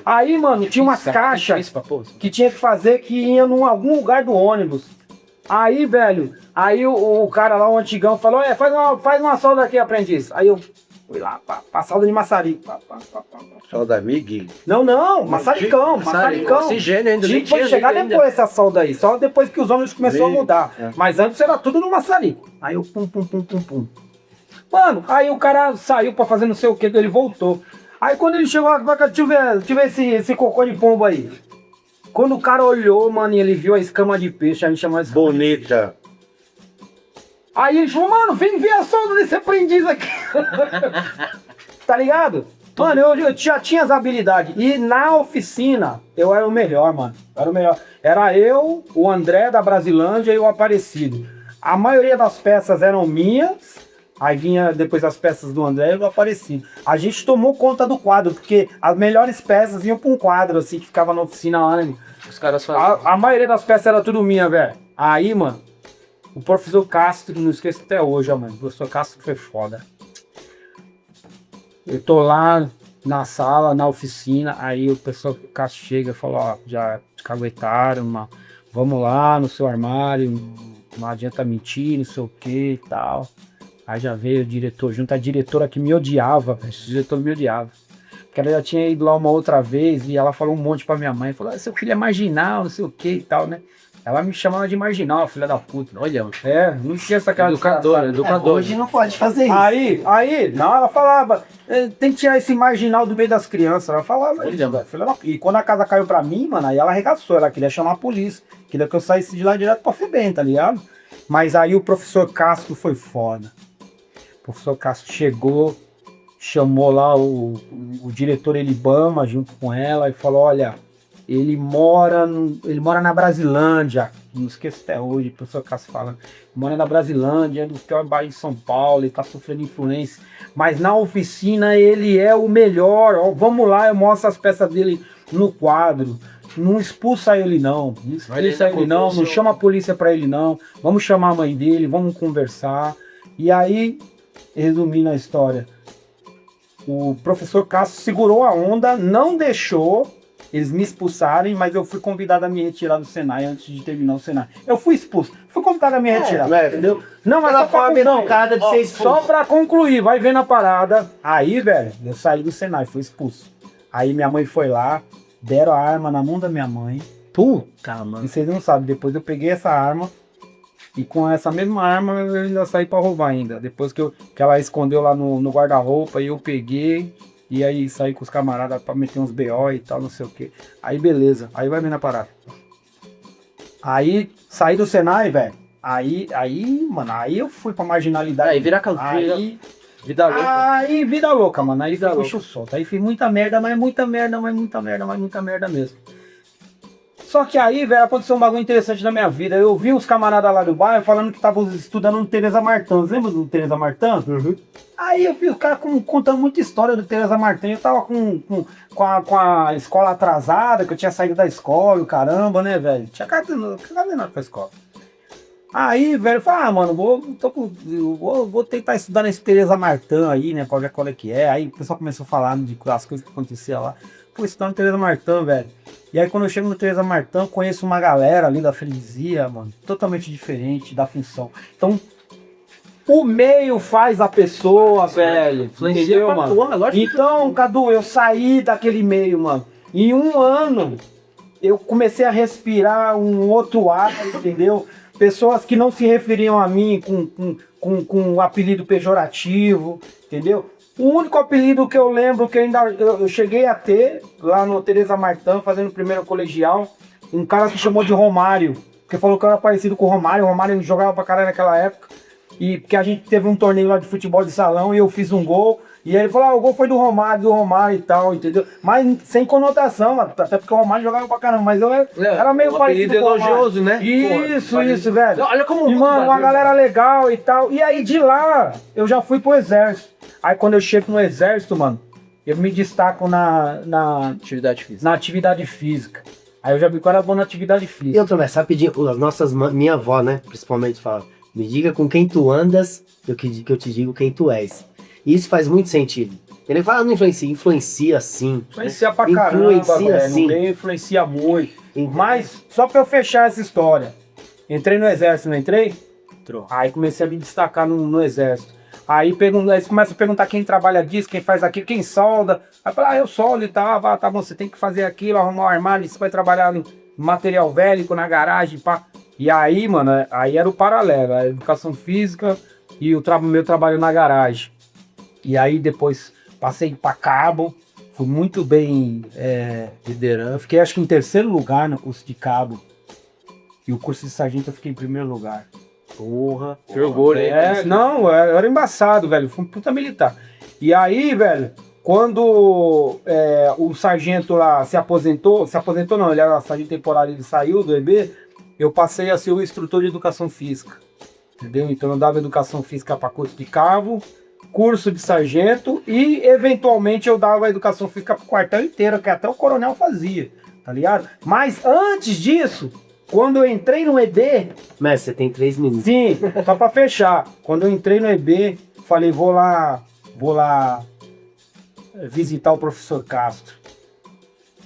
Aí, mano, tinha umas caixas que tinha que fazer que ia em algum lugar do ônibus. Aí, velho, o cara lá, o antigão, falou, faz uma solda aqui, aprendiz. Aí eu fui lá, pra solda de maçarico. Só da Miguel. Não, maçaricão. Oxigênio ainda, nem Foi tinha chegar ainda. depois essa solda aí, só depois que os ônibus começaram a mudar. É. Mas antes era tudo no maçarico. Aí eu pum. Mano, aí o cara saiu pra fazer não sei o que, ele voltou. Aí quando ele chegou, deixa eu ver esse cocô de pombo aí. Quando o cara olhou, mano, e ele viu a escama de peixe, a gente chamou de escama de peixe. Bonita. Aí ele falou, mano, vem ver a solda desse aprendiz aqui. Tá ligado? Mano, eu já tinha as habilidades. E na oficina, eu era o melhor, mano. Era o melhor. Era eu, o André da Brasilândia e o Aparecido. A maioria das peças eram minhas. Aí vinha depois as peças do André e do Aparecido. A gente tomou conta do quadro, porque as melhores peças iam pra um quadro, assim, que ficava na oficina lá, né? Os caras falam. A maioria das peças era tudo minha, velho. Aí, mano, o professor Castro, não esqueço até hoje, ó, mano. O professor Castro foi foda. Eu tô lá na sala, na oficina, aí o pessoal Castro chega e fala, ó, já caguetaram, vamos lá no seu armário, não adianta mentir, não sei o que e tal. Aí já veio o diretor junto, a diretora que me odiava, esse diretor me odiava. Porque ela já tinha ido lá uma outra vez e ela falou um monte pra minha mãe, falou, seu filho é marginal, não sei o que e tal, né? Ela me chamava de marginal, filha da puta. Olha, Não esqueça aquela educador. Hoje não pode fazer isso. Aí, não, ela falava, tem que tirar esse marginal do meio das crianças. Ela falava isso, velho, filha da puta. E quando a casa caiu pra mim, mano, aí ela arregaçou, ela queria chamar a polícia. Queria que eu saísse de lá direto pra FEBEM, tá ligado? Mas aí o professor Castro foi foda. O professor Castro chegou, chamou lá o diretor Elibama junto com ela e falou, olha, ele mora na Brasilândia, não esqueço até hoje, o professor Castro fala, mora na Brasilândia, é do pior bairro de São Paulo, ele tá sofrendo influência, mas na oficina ele é o melhor, ó, vamos lá, eu mostro as peças dele no quadro. Não expulsa ele não, não chama a polícia pra ele não, vamos chamar a mãe dele, vamos conversar. E aí, resumindo a história, o professor Castro segurou a onda, não deixou eles me expulsarem, mas eu fui convidado a me retirar do Senai antes de terminar o Senai. Eu fui expulso, fui convidado a me retirar, entendeu? Não, mas Ela forma educada de ser expulso. só pra concluir, vai vendo a parada. Aí, velho, eu saí do Senai, fui expulso. Aí minha mãe foi lá, deram a arma na mão da minha mãe. Puta, mano. E vocês não sabem, depois eu peguei essa arma e com essa mesma arma eu ainda saí pra roubar ainda. Depois que ela escondeu lá no guarda-roupa e eu peguei e aí saí com os camaradas pra meter uns BO e tal, não sei o que. Aí beleza, aí vai vir na parada. Aí saí do Senai, velho. Aí, mano, aí eu fui pra marginalidade. Aí vira canteira. Aí, Vida louca. Aí, vida louca, mano. Aí Vida puxa o solto. Aí fiz muita merda, mas muita merda mesmo. Só que aí, velho, aconteceu um bagulho interessante na minha vida. Eu vi uns camaradas lá do bairro falando que estavam estudando no Teresa Martins. Lembra do Teresa Martins? Uhum. Aí eu vi os caras contando muita história do Teresa Martins. Eu tava com a escola atrasada, que eu tinha saído da escola, o caramba, né, velho? Tinha cadenado pra escola. Aí, velho, eu falei, mano, vou tentar estudar nesse Teresa Martins aí, né, pra ver qual é que é. Aí o pessoal começou a falar de as coisas que aconteciam lá. Pô, estudar no Teresa Martins, velho. E aí quando eu chego no Teresa Martins, conheço uma galera ali da freguesia, mano, totalmente diferente da função. Então, o meio faz a pessoa, velho. Influencia pra mano? porra, lógico. Então, Cadu, eu saí daquele meio, mano. Em um ano, eu comecei a respirar um outro ar, entendeu? Pessoas que não se referiam a mim com um apelido pejorativo, entendeu? O único apelido que eu lembro que eu cheguei a ter lá no Teresa Martins, fazendo o primeiro colegial, um cara que chamou de Romário, porque falou que eu era parecido com o Romário jogava pra caralho naquela época, e porque a gente teve um torneio lá de futebol de salão e eu fiz um gol, e aí ele falou, o gol foi do Romário e tal, entendeu? Mas sem conotação, mano, até porque o Romário jogava pra caramba, mas eu era meio parecido com o Romário. Elogioso, né? Isso, velho. Olha como... E, mano, uma galera legal e tal. E aí, de lá, eu já fui pro exército. Aí, quando eu chego no exército, mano, eu me destaco na atividade física. Aí eu já vi que eu era bom na atividade E física. outra vez, rapidinho, minha avó, né, principalmente fala, me diga com quem tu andas, que eu te digo quem tu és. E isso faz muito sentido. Ele fala, não influencia sim. Influencia pra caramba, Influencia velho. sim. Influencia muito. Mas, só pra eu fechar essa história, entrei no exército, não entrei? Entrou. Aí comecei a me destacar no exército. Aí você começa a perguntar quem trabalha disso, quem faz aquilo, quem solda. Aí fala, eu soldo e tal, tá bom, você tem que fazer aquilo, arrumar um armário, você vai trabalhar no material bélico, na garagem, pá. E aí, mano, aí era o paralelo, a educação física e meu trabalho na garagem. E aí depois passei pra cabo, fui muito bem liderando. Fiquei acho que em terceiro lugar no curso de cabo. E o curso de sargento eu fiquei em primeiro lugar. Porra. Que orgulho, hein? Não, eu era embaçado, velho. Fui um puta militar. E aí, velho, quando o sargento lá se aposentou não, ele era sargento temporário, ele saiu do EB, eu passei a ser o instrutor de educação física. Entendeu? Então eu dava educação física para curso de cabo, curso de sargento e, eventualmente, eu dava educação física pro quartel inteiro, que até o coronel fazia, tá ligado? Mas antes disso, quando eu entrei no EB... Mas você tem 3 minutos. Sim, só pra fechar. Quando eu entrei no EB, falei, vou lá visitar o professor Castro.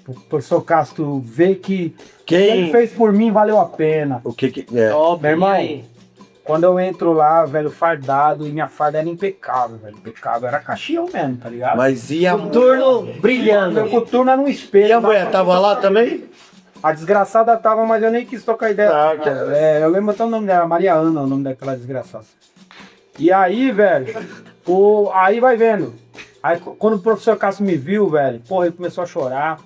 o professor Castro ver que o que Quem- ele fez por mim valeu a pena. O que é? Ó, Meu irmão, quando eu entro lá, velho, fardado, e minha farda era impecável, velho. Impecável, era caxião mesmo, tá ligado? Mas e a... Turno brilhando. Meu coturno era um E espelho. a mulher tava lá também? A desgraçada tava, mas eu nem quis trocar ideia. Ah, cara. Eu lembro até o nome dela, Maria Ana, o nome daquela desgraçada. E aí, velho, aí vai vendo. Aí quando o professor Cássio me viu, velho, porra, ele começou a chorar.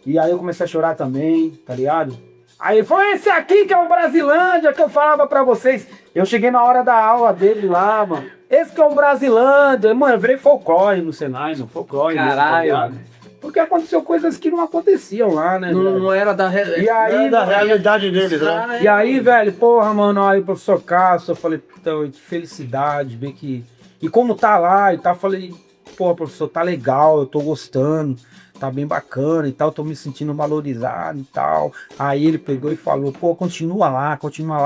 E aí eu comecei a chorar também, tá ligado? Aí foi esse aqui que é o Brasilândia que eu falava pra vocês. Eu cheguei na hora da aula dele lá, mano. Esse que é o Brasilândia. Mano, eu virei folclore no Senai, no folclore. mesmo, tá Caralho. ligado? Porque aconteceu coisas que não aconteciam lá, né? velho? Não era da E aí, É da realidade deles, né? e aí, velho, porra, mano, aí o professor Cássio, eu falei, então, que felicidade, ver que. E como tá lá e tal, eu falei, porra, professor, tá legal, eu tô gostando, tá bem bacana e tal, tô me sentindo valorizado e tal. Aí ele pegou e falou, pô, continua lá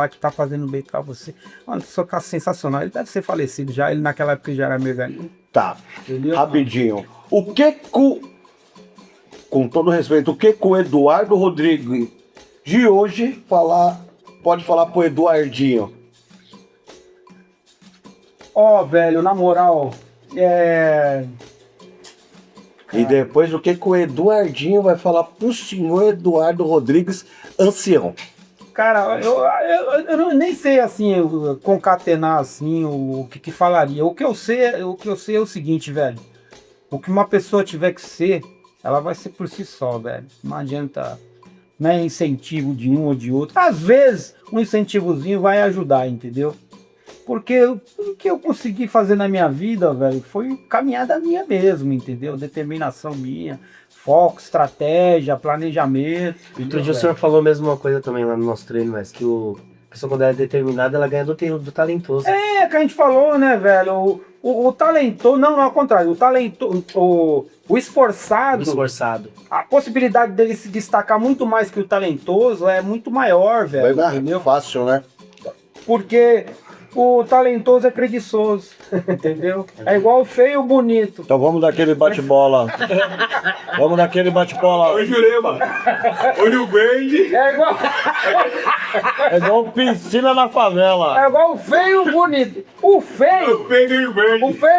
que tá fazendo bem pra você. Mano, o professor Cássio sensacional, ele deve ser falecido já, ele naquela época já era meio velho. Tá, Entendeu? rapidinho. O que com todo respeito, o que o Eduardo Rodrigues de hoje pode falar pro Eduardinho? Ó, velho, na moral, E depois o que o Eduardinho vai falar pro senhor Eduardo Rodrigues, ancião? Cara, eu nem sei assim, concatenar assim o que falaria. O que eu sei é o seguinte, velho. O que uma pessoa tiver que ser, ela vai ser por si só, velho. Não adianta, né, incentivo de um ou de outro. Às vezes, um incentivozinho vai ajudar, entendeu? Porque o que eu consegui fazer na minha vida, velho, foi caminhada minha mesmo, entendeu? Determinação minha, foco, estratégia, planejamento. Outro dia o senhor falou a mesma coisa também lá no nosso treino, mas que a pessoa quando é determinada, ela ganha do talentoso. É, que a gente falou, né, velho? O talentoso, não, ao contrário, o talentoso, o esforçado, Esforçado. a possibilidade dele se destacar muito mais que o talentoso é muito maior, velho, entendeu? Fácil, né? Porque o talentoso é preguiçoso, entendeu? É igual o feio e o bonito. Então vamos daquele bate-bola. Vamos daquele bate-bola. Oi, Jurema. Olho verde. É É igual piscina na favela. igual o feio e o bonito. O feio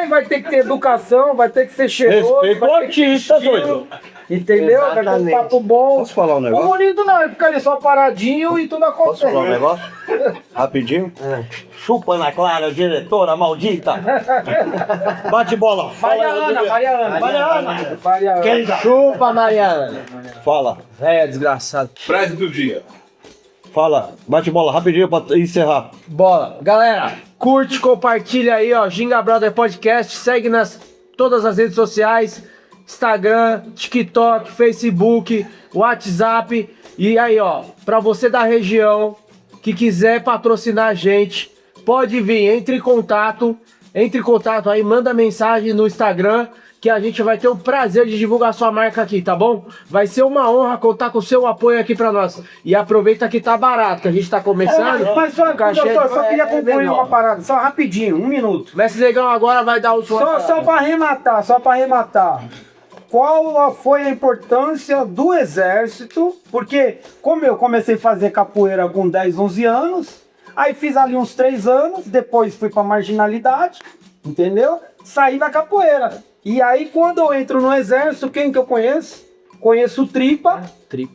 vai ter que ter educação, vai ter que ser cheiroso, Respeito vai o ter que ter artista, estilo, doido. entendeu? Vai ter um Exatamente. papo bom. Posso falar um O negócio? bonito não, ele fica ali só paradinho e tudo Posso falar um acontece. negócio? Rapidinho. Chupa na clara, diretora maldita. Bate bola. Mariana. Quem Chupa, Mariana. fala? É, desgraçado. Frase do dia. Fala. Bate bola rapidinho pra encerrar. Bola. Galera, curte, compartilha aí, ó. Ginga Brother Podcast. Segue nas todas as redes sociais. Instagram, TikTok, Facebook, WhatsApp. E aí, ó, pra você da região que quiser patrocinar a gente, pode vir, entre em contato aí, manda mensagem no Instagram que a gente vai ter o prazer de divulgar sua marca aqui, tá bom? Vai ser uma honra contar com o seu apoio aqui pra nós. E aproveita que tá barato, que a gente tá começando. Mas só, o cachê doutor, só queria concluir menor. uma parada, só rapidinho, 1 minuto. Mestre Negão agora vai dar o Só pra arrematar. Qual foi a importância do exército? Porque como eu comecei a fazer capoeira com 10, 11 anos, aí fiz ali uns 3 anos, depois fui pra marginalidade, entendeu? Saí da capoeira. E aí quando eu entro no exército, quem que eu conheço? Conheço o Tripa.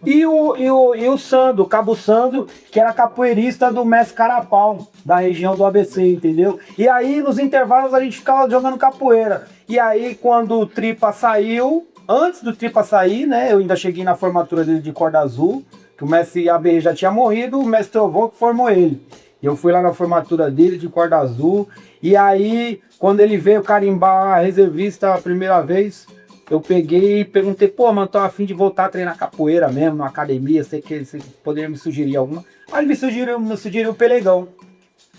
E o Sando, o Cabo Sando, que era capoeirista do Mestre Carapau, da região do ABC, entendeu? E aí, nos intervalos, a gente ficava jogando capoeira. E aí, quando o Tripa saiu, antes do Tripa sair, né, eu ainda cheguei na formatura dele de corda azul, que o Mestre AB já tinha morrido, o Mestre Trovão que formou ele. E eu fui lá na formatura dele de corda azul, e aí, quando ele veio carimbar a reservista a primeira vez, eu peguei e perguntei, pô, mano, tô a fim de voltar a treinar capoeira mesmo, na academia, sei que você poderia me sugerir alguma. Aí ele me sugeriu o Pelegão.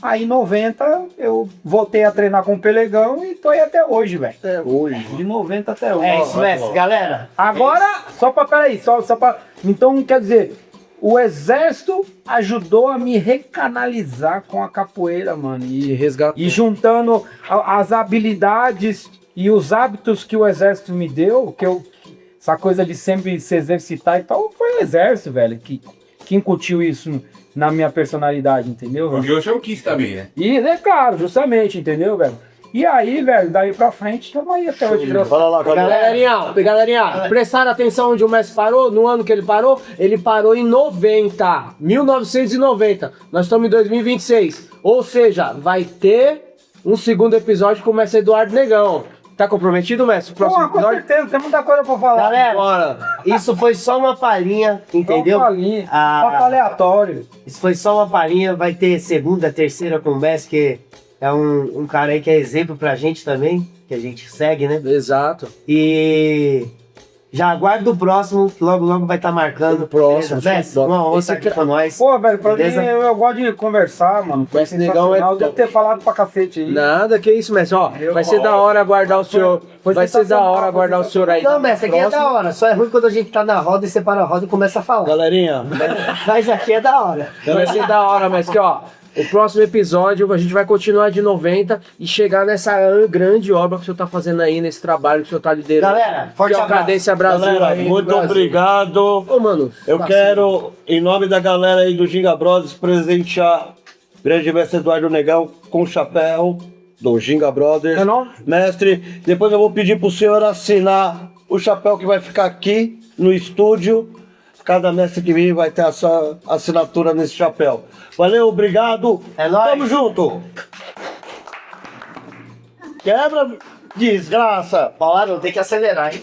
Aí em 90 eu voltei a treinar com o Pelegão e tô aí até hoje, velho. Até hoje. De 90 até hoje. É isso mesmo, galera. Agora, só pra... Então, quer dizer, o exército ajudou a me recanalizar com a capoeira, mano. E juntando as habilidades e os hábitos que o exército me deu, que eu essa coisa de sempre se exercitar e tal, foi o exército, velho, que incutiu isso na minha personalidade, entendeu, velho? Porque eu chamo Kiss também, né? E, né, claro, justamente, entendeu, velho? E aí, velho, daí pra frente, estamos aí até hoje. Fala lá, Galerinha, prestaram atenção onde o Messi parou? No ano que ele parou em 1990. Nós estamos em 2026. Ou seja, vai ter um segundo episódio com o Messi Eduardo Negão. Tá comprometido, Messi? O próximo Pô, com episódio? certeza, tem muita coisa pra falar. Galera, Bora. isso foi só uma palhinha, entendeu? Papo ali, Ah. papo aleatório. Isso foi só uma palhinha, vai ter segunda, terceira com o Messi, que é um cara aí que é exemplo pra gente também, que a gente segue, né? Exato. E já aguardo o próximo, que logo logo vai estar marcando. O próximo, Beleza, Messi? top. Uma honra Esse estar aqui aqui- com nós. Pô, velho, pra Beleza? mim, eu gosto de conversar, mano. Foi Esse negão é sensacional. Eu devo top. ter falado pra cacete aí. Nada, que isso, Messi. Ó, vai ser da hora aguardar o senhor. Foi Vai ser da sensacional, hora aguardar o senhor aí. Não, Messi, aqui é Próximo. da hora. Só é ruim quando a gente tá na roda e separa a roda e começa a falar. Galerinha, Mas aqui é da hora. Vai ser da hora, mas que ó, o próximo episódio a gente vai continuar de 90 e chegar nessa grande obra que o senhor tá fazendo aí, nesse trabalho que o senhor tá liderando. Galera, forte que é o abraço. Cadência Brasil. galera, aí, muito Brasil. obrigado. Ô, mano. Eu tá quero, em nome da galera aí do Ginga Brothers, presentear o grande mestre Eduardo Negão com o chapéu do Ginga Brothers. É não? Mestre, depois eu vou pedir pro senhor assinar o chapéu que vai ficar aqui no estúdio. Cada mestre que vir vai ter a sua assinatura nesse chapéu. Valeu, obrigado. É nóis. Tamo junto. Quebra, desgraça. Paulado, tem que acelerar, hein?